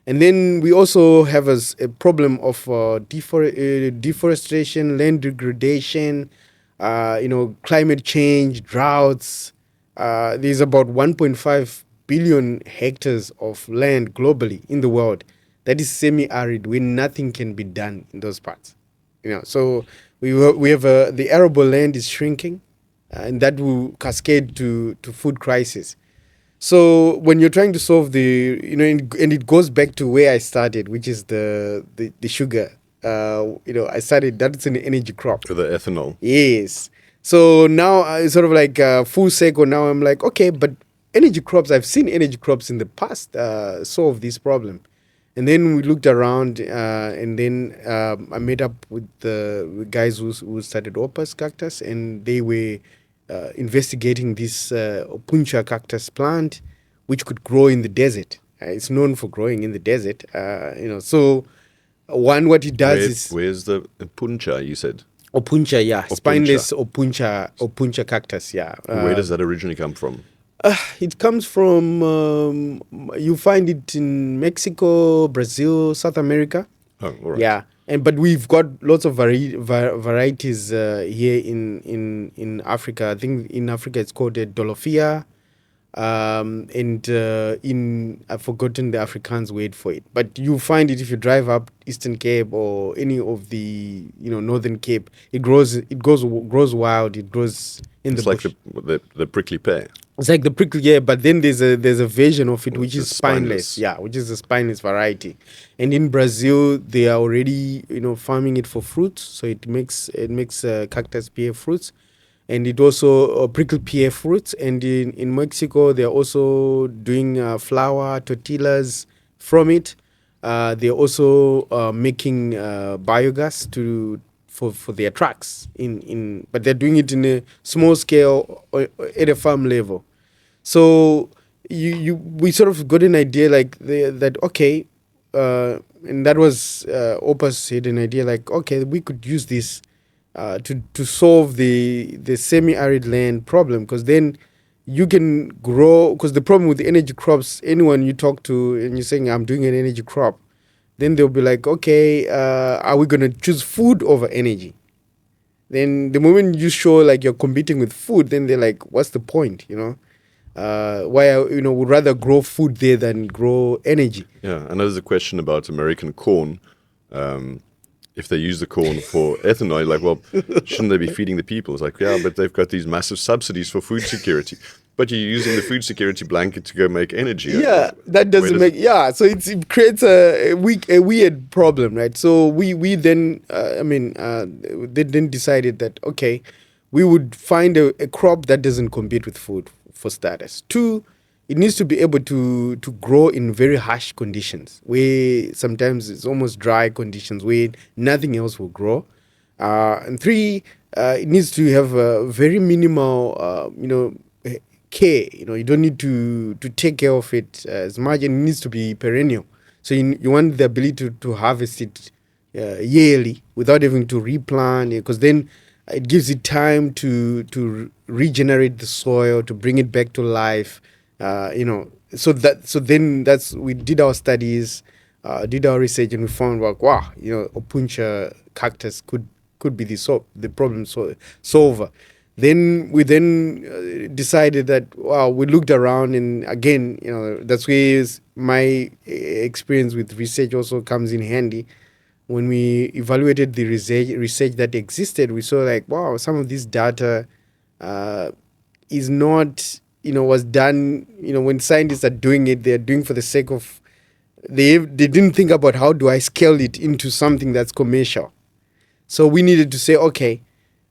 And then we also have a problem of deforestation, land degradation, climate change, droughts. There's about 1.5 billion hectares of land globally in the world that is semi-arid, where nothing can be done in those parts. So we have the arable land is shrinking, and that will cascade to food crisis. So when you're trying to solve and it goes back to where I started, which is the sugar. I started, that's an energy crop. For the ethanol. Yes. So now it's sort of like full circle. Now I'm like, okay, but energy crops, I've seen energy crops in the past solve this problem. And then we looked around, and then I met up with the guys who started Opus Cactus, and they were investigating this Opuntia cactus plant, which could grow in the desert. It's known for growing in the desert. So what it does where's the Opuntia? You said Opuntia, yeah, Opuntia. Spineless Opuntia cactus, yeah. Where does that originally come from? It comes from you find it in Mexico, Brazil, South America. Oh, all right. Yeah, but we've got lots of varieties here in Africa. I think in Africa it's called a Dolofia, and I've forgotten the Afrikaans word for it. But you find it if you drive up Eastern Cape or any of the Northern Cape. It grows wild. It grows in the bush. It's like the prickly pear. It's like the prickly, yeah, but then there's a version of it which is spineless. spineless, yeah, which is a spineless variety. And in Brazil, they are already farming it for fruits, so it makes cactus pear fruits, and it also prickly pear fruits. And in Mexico, they're also doing flour tortillas from it. They're also making biogas for their trucks but they're doing it in a small scale at a farm level. So we sort of got an idea that okay, and that was Opus had an idea like, okay, we could use this to solve the semi-arid land problem, because then you can grow, because the problem with the energy crops, anyone you talk to and you're saying I'm doing an energy crop, then they'll be like, okay, are we going to choose food over energy? Then the moment you show like you're competing with food, then they're like, what's the point, why would rather grow food there than grow energy. Yeah, and there's a question about American corn. If they use the corn for ethanol, like, well, shouldn't they be feeding the people? It's like, yeah, but they've got these massive subsidies for food security. But you're using the food security blanket to go make energy. Yeah, that doesn't make... Yeah, so it creates a weird problem, right? So we then, they then decided that, okay, we would find a crop that doesn't compete with food, for starters. Two, it needs to be able to grow in very harsh conditions, where sometimes it's almost dry conditions, where nothing else will grow. And three, it needs to have a very minimal, care. You don't need to take care of it as much, and it needs to be perennial. So you want the ability to harvest it yearly without having to replant, because then it gives it time to regenerate the soil, to bring it back to life. So then we did our studies, did our research, and we found like, wow, Opuntia cactus could be the problem solver. Then we decided that, wow, we looked around, and again, that's where my experience with research also comes in handy. When we evaluated the research that existed, we saw like, wow, some of this data is not, was done, when scientists are doing it, they're doing for the sake of, they didn't think about how do I scale it into something that's commercial. So we needed to say, okay,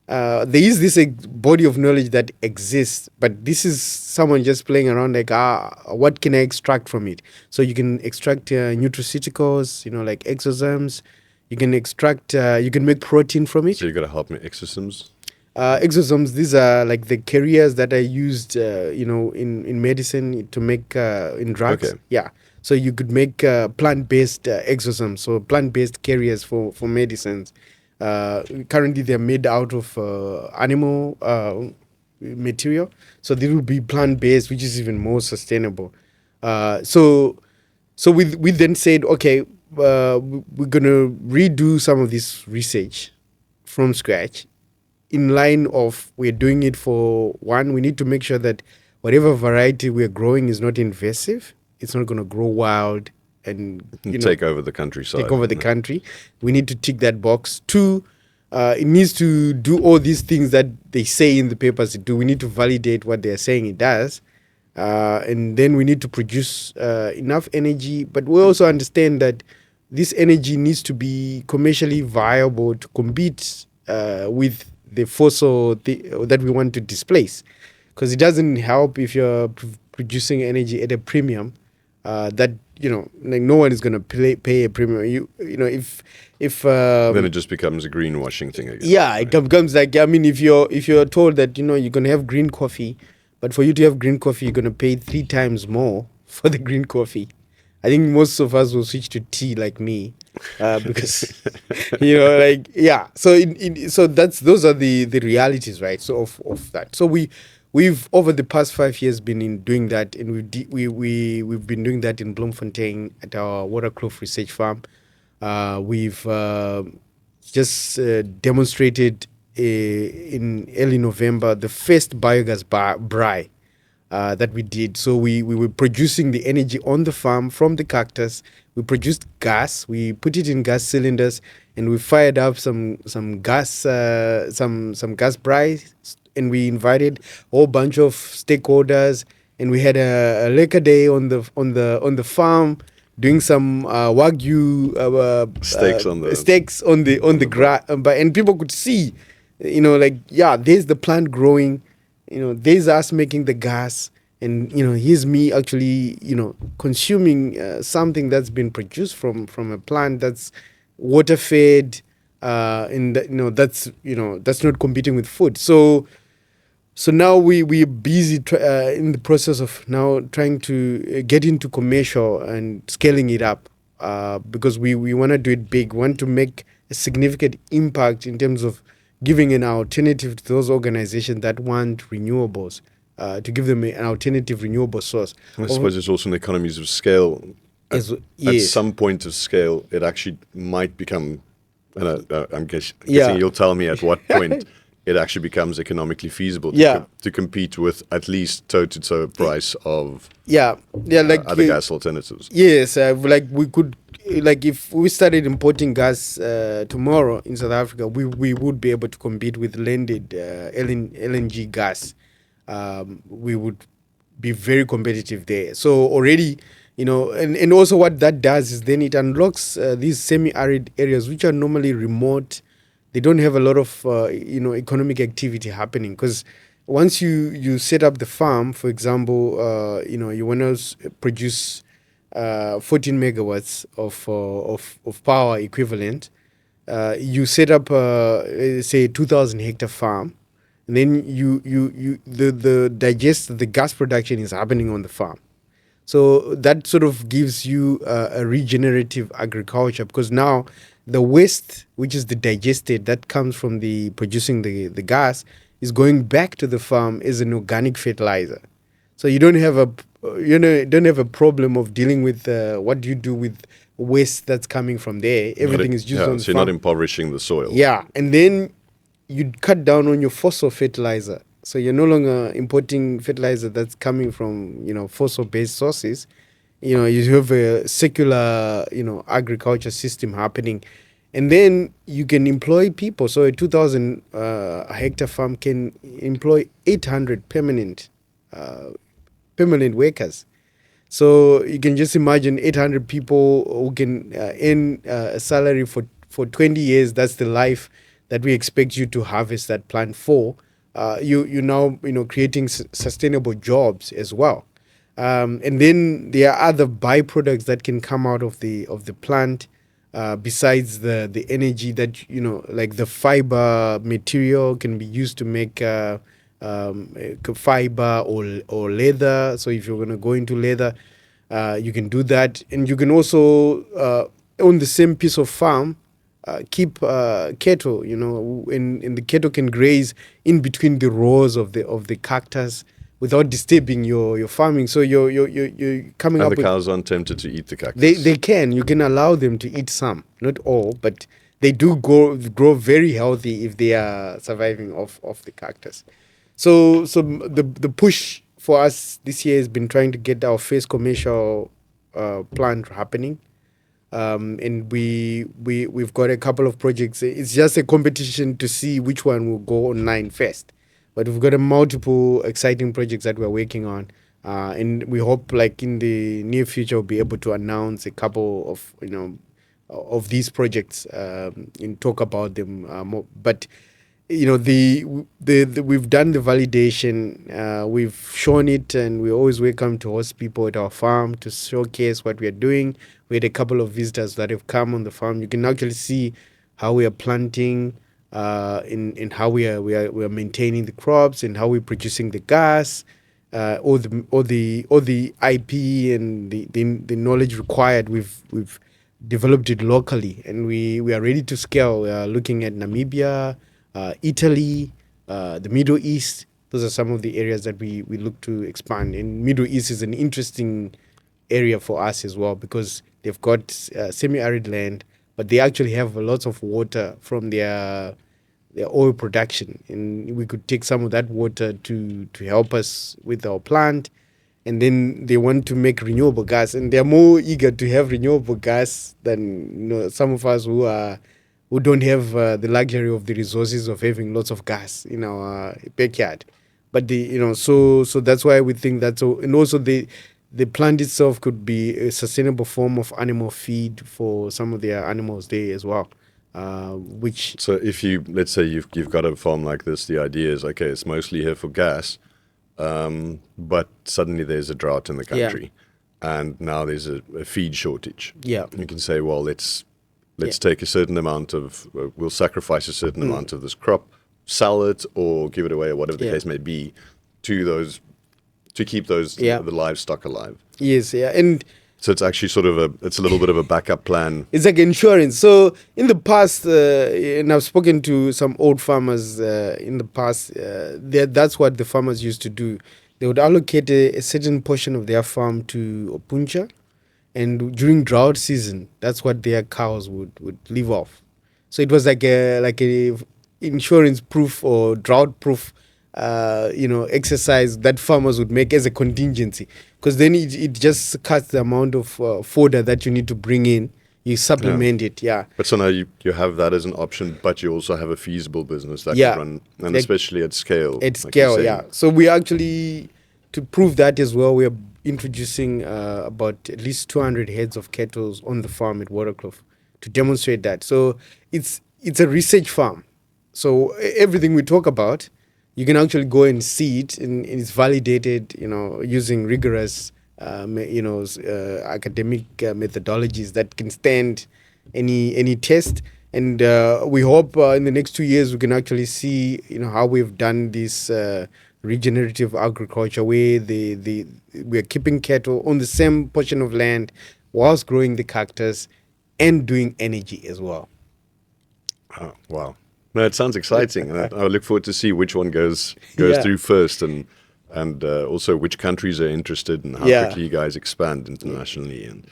there is this body of knowledge that exists, but this is someone just playing around like, what can I extract from it? So you can extract nutraceuticals, like exosomes. You can extract, you can make protein from it. So you got to help me, exosomes? Exosomes, these are like the carriers that are used, in medicine to make, in drugs. Okay. Yeah. So you could make plant-based exosomes, so plant-based carriers for medicines. Currently, they're made out of animal material, so they will be plant-based, which is even more sustainable. So we then said, okay, we're gonna redo some of this research from scratch. In line of we're doing it for one, we need to make sure that whatever variety we're growing is not invasive. It's not going to grow wild and take over the countryside. Take over the country. We need to tick that box. Two, it needs to do all these things that they say in the papers to do. We need to validate what they're saying it does. And then we need to produce enough energy. But we also understand that this energy needs to be commercially viable to compete with the fossil that we want to displace. Because it doesn't help if you're producing energy at a premium that, like no one is going to pay a premium. If then it just becomes a greenwashing thing again. Yeah, right? It becomes like, if you're told that, you're going to have green coffee, but for you to have green coffee, you're going to pay 3 times more for the green coffee. I think most of us will switch to tea like me. Because so those are the realities, right? So of that. So we've over the past 5 years been doing that, and we've been doing that in Bloemfontein at our Waterkloof research farm. We've just demonstrated in early November the first biogas braai that we did. So we were producing the energy on the farm from the cactus. We produced gas. We put it in gas cylinders, and we fired up some gas braai, and we invited a whole bunch of stakeholders, and we had a liquor day on the farm, doing some wagyu steaks on the grass, and people could see, there's the plant growing, there's us making the gas. And here's me actually consuming something that's been produced from a plant that's water fed, and that's not competing with food. So now we're busy in the process of now trying to get into commercial and scaling it up, because we want to do it big. We want to make a significant impact in terms of giving an alternative to those organizations that want renewables. To give them an alternative renewable source. I suppose it's also an economies of scale. At some point of scale, it actually might become, and I'm guessing you'll tell me at what point it actually becomes economically feasible to compete with at least toe-to-toe price of other gas alternatives. Yes, we could, if we started importing gas tomorrow in South Africa, we would be able to compete with landed LNG gas. We would be very competitive there. So already, and also what that does is then it unlocks these semi-arid areas, which are normally remote. They don't have a lot of, economic activity happening. Because once you set up the farm, for example, you want to produce 14 megawatts of power equivalent, you set up, say, 2,000 hectare farm. And then the gas production is happening on the farm. So that sort of gives you a regenerative agriculture, because now the waste, which is the digested, that comes from the producing the gas, is going back to the farm as an organic fertilizer. So you don't have a problem of dealing with what do you do with waste that's coming from there. Everything is used on the farm. So you're not impoverishing the soil. Yeah, and then you cut down on your fossil fertilizer. So you're no longer importing fertilizer that's coming from, fossil-based sources. You have a circular, agriculture system happening. And then you can employ people. So a 2,000 hectare farm can employ 800 permanent workers. So you can just imagine 800 people who can earn a salary for 20 years. That's the life that we expect you to harvest that plant for. You now creating sustainable jobs as well, and then there are other byproducts that can come out of the plant, besides the energy that like the fiber material can be used to make fiber or leather. So if you're going to go into leather, you can do that, and you can also on the same piece of farm. keep cattle, and the cattle can graze in between the rows of the cactus without disturbing your farming. So you're coming And up the with, cows aren't tempted to eat the cactus. they can, you can allow them to eat some, not all, but they do grow very healthy if they are surviving off the cactus. So the push for us this year has been trying to get our first commercial plant happening. And we've got a couple of projects. It's just a competition to see which one will go online first. But we've got a multiple exciting projects that we're working on, and we hope, like in the near future, we'll be able to announce a couple of of these projects and talk about them more. But we've done the validation, we've shown it, and we always welcome to host people at our farm to showcase what we are doing. We had a couple of visitors that have come on the farm. You can actually see how we are planting, in how we are maintaining the crops, and how we're producing the gas, all the IP and the knowledge required. We've developed it locally, and we are ready to scale. We are looking at Namibia, Italy, the Middle East. Those are some of the areas that we look to expand. And Middle East is an interesting area for us as well, because they've got semi-arid land, but they actually have lots of water from their oil production, and we could take some of that water to help us with our plant. And then they want to make renewable gas, and they're more eager to have renewable gas than some of us who don't have the luxury of the resources of having lots of gas in our backyard. But so that's why we think that's so. And also the plant itself could be a sustainable form of animal feed for some of their animals there as well. So if let's say you've got a farm like this, the idea is, okay, it's mostly here for gas, but suddenly there's a drought in the country, and now there's a feed shortage. Yeah, you can say, well, let's take a certain amount of, we'll sacrifice a certain amount of this crop, sell it or give it away, or whatever the case may be, to keep the livestock alive. Yes, and so it's actually sort of it's a little bit of a backup plan. It's like insurance. So in the past, and I've spoken to some old farmers in the past, that's what the farmers used to do. They would allocate a certain portion of their farm to Opuntia, and during drought season, that's what their cows would live off. So it was like a insurance proof or drought proof exercise that farmers would make as a contingency, because then it just cuts the amount of fodder that you need to bring in. You supplement it, But so now you have that as an option, but you also have a feasible business that can run, and especially at scale. So we actually, to prove that as well, we are introducing about at least 200 heads of cattle on the farm at Waterkloof to demonstrate that. So it's a research farm. So everything we talk about, you can actually go and see it, and it's validated, using rigorous, academic methodologies that can stand any test. And we hope in the next 2 years we can actually see, how we've done this regenerative agriculture, where we are keeping cattle on the same portion of land whilst growing the cactus and doing energy as well. Oh, wow. No, it sounds exciting. I look forward to see which one goes through first, and also which countries are interested, and how quickly you guys expand internationally. And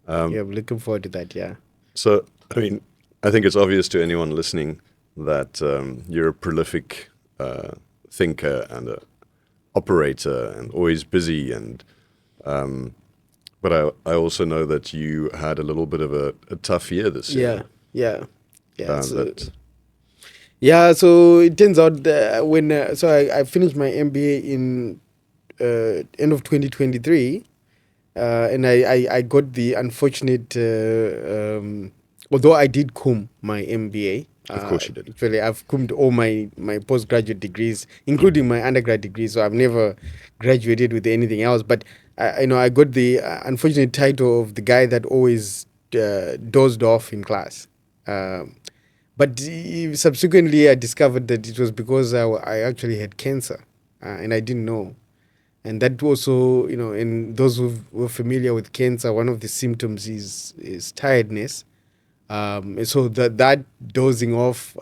we're looking forward to that. Yeah. So, I mean, I think it's obvious to anyone listening that you're a prolific thinker and a operator, and always busy. And but I also know that you had a little bit of a tough year this year. So it turns out that I finished my MBA in end of 2023, and I got the unfortunate, although I did cum my MBA. Of course you did. Actually, I've cummed all my postgraduate degrees, including my undergrad degree, so I've never graduated with anything else. But I got the unfortunate title of the guy that always dozed off in class. But subsequently, I discovered that it was because I actually had cancer, and I didn't know. And that also, and those who were familiar with cancer, one of the symptoms is tiredness. And so that dozing off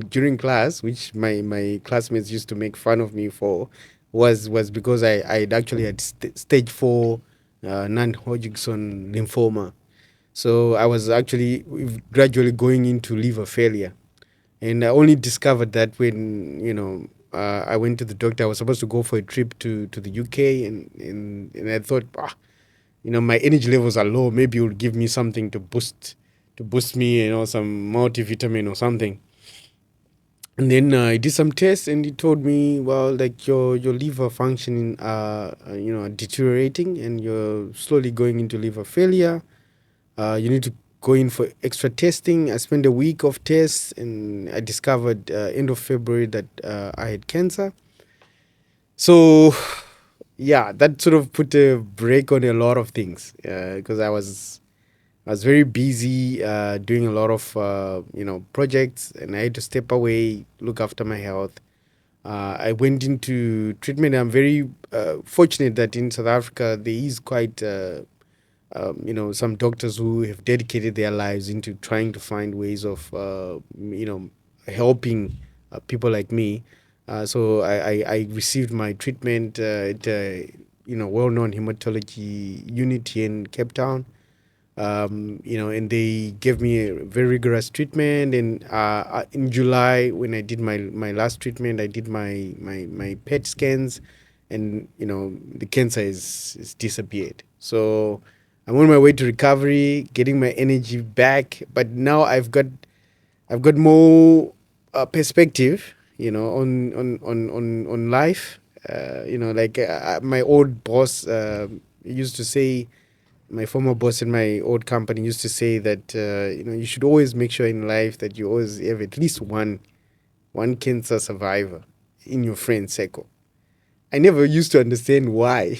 during class, which my classmates used to make fun of me for, was because I actually had stage 4 non-Hodgkin lymphoma. So I was actually gradually going into liver failure. And I only discovered that when, I went to the doctor. I was supposed to go for a trip to the UK, and I thought, my energy levels are low. Maybe you'll give me something to boost me, some multivitamin or something. And then I did some tests, and he told me, well, like your liver functioning deteriorating, and you're slowly going into liver failure. You need to go in for extra testing. I spent a week of tests, and I discovered end of February that I had cancer. So, yeah, that sort of put a break on a lot of things because I was very busy doing a lot of projects, and I had to step away, look after my health. I went into treatment. I'm very fortunate that in South Africa there is quite some doctors who have dedicated their lives into trying to find ways of helping people like me. So I received my treatment at well-known hematology unit here in Cape Town. And they gave me a very rigorous treatment. And in July, when I did my last treatment, I did my PET scans, and the cancer is disappeared. So I'm on my way to recovery, getting my energy back. But now I've got more perspective, on life. My old boss used to say. My former boss in my old company used to say that you should always make sure in life that you always have at least one cancer survivor in your friend circle. I never used to understand why,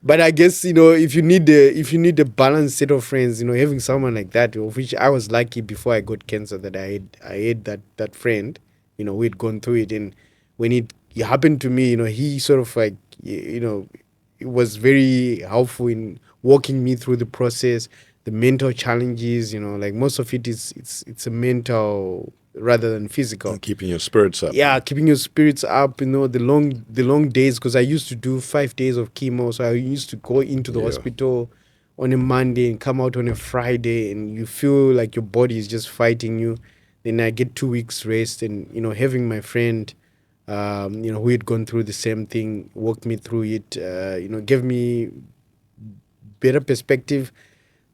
but I guess if you need a balanced set of friends, having someone like that, of which I was lucky before I got cancer that I had that friend, who had gone through it, and when it happened to me, he sort of like it was very helpful in walking me through the process, the mental challenges. Like most of it it's a mental rather than physical. And keeping your spirits up. Yeah, keeping your spirits up. The long days, because I used to do 5 days of chemo, so I used to go into the hospital on a Monday and come out on a Friday, and you feel like your body is just fighting you. Then I get 2 weeks rest, and having my friend. Who had gone through the same thing, walked me through it, gave me better perspective,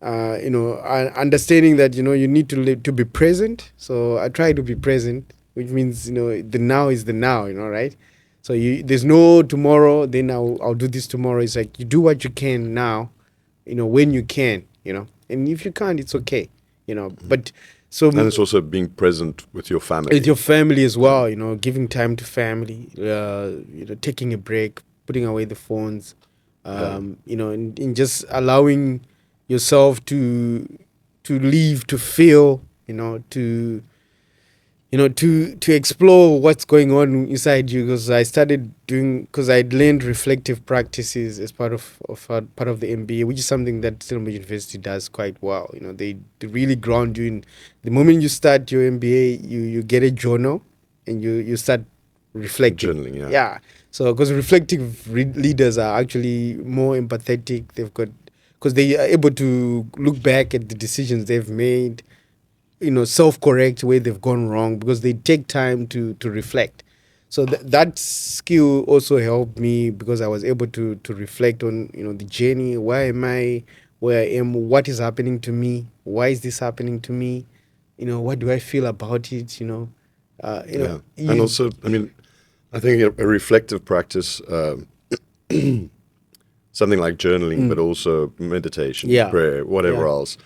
understanding that, you need to be present. So I try to be present, which means, the now is the now, right? So there's no tomorrow, then I'll do this tomorrow. It's like you do what you can now, when you can, and if you can't, it's okay, but so. And it's also being present with your family. With your family as well, giving time to family, taking a break, putting away the phones, and just allowing yourself to live, to feel, to explore what's going on inside you. Because I'd learned reflective practices as part of the MBA, which is something that Stellenbosch University does quite well. They really ground you in. The moment you start your MBA, you get a journal, and you start reflecting. Journaling, yeah. Yeah. So because reflective leaders are actually more empathetic, because they are able to look back at the decisions they've made, self-correct where they've gone wrong, because they take time to reflect. So that skill also helped me, because I was able to reflect on, the journey. Why am I where I am? What is happening to me? Why is this happening to me? What do I feel about it? And also, I think a reflective practice, something like journaling, but also meditation, prayer, whatever else.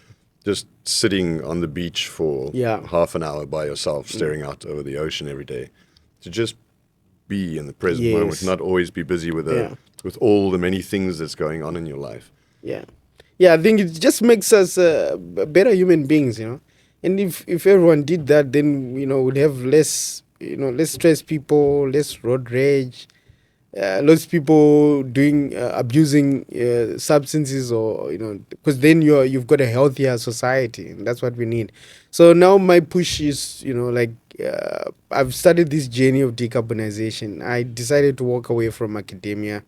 Just sitting on the beach for half an hour by yourself, staring out over the ocean every day, to just be in the present moment, not always be busy with all the many things that's going on in your life. Yeah, I think it just makes us better human beings, And if everyone did that, then we'd have less stressed people, less road rage, lots of people doing abusing substances, or because then you've got a healthier society, and that's what we need. So now my push is, I've started this journey of decarbonization. I decided to walk away from academia,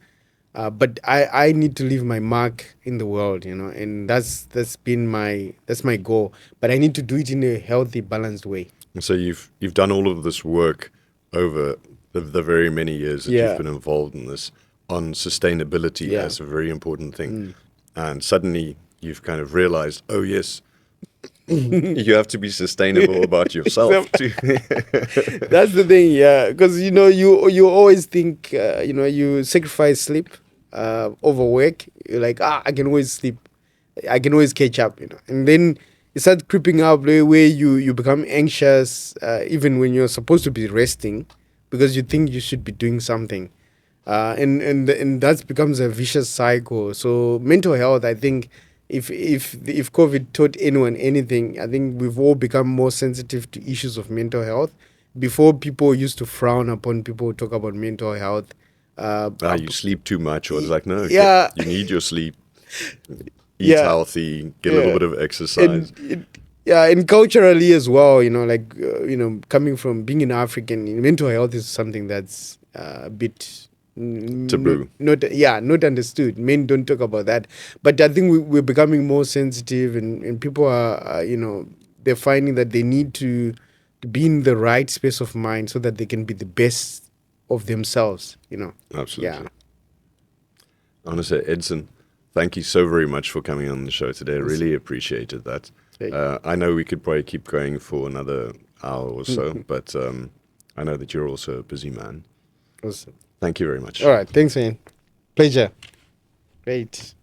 but I need to leave my mark in the world, and that's my goal. But I need to do it in a healthy, balanced way. And so you've done all of this work over the very many years that you've been involved in this, on sustainability as a very important thing. And suddenly you've kind of realized, oh yes, you have to be sustainable about yourself too. That's the thing, because you always think you sacrifice sleep over work. You're like, I can always sleep, I can always catch up, and then it starts creeping up where you become anxious even when you're supposed to be resting, because you think you should be doing something, and that becomes a vicious cycle. So mental health, I think, if COVID taught anyone anything, I think we've all become more sensitive to issues of mental health. Before, people used to frown upon people who talk about mental health. You sleep too much, or it's like, no, you need your sleep. Eat healthy, get a little bit of exercise. And culturally as well, coming from being an African, mental health is something that's a bit taboo. Not understood. Men don't talk about that. But I think we're becoming more sensitive, and people are, they're finding that they need to be in the right space of mind so that they can be the best of themselves, Absolutely. Yeah. I want to say, Edson, thank you so very much for coming on the show today. I really appreciated that. I know we could probably keep going for another hour or so, but I know that you're also a busy man. Awesome. Thank you very much. All right. Thanks, man. Pleasure. Great.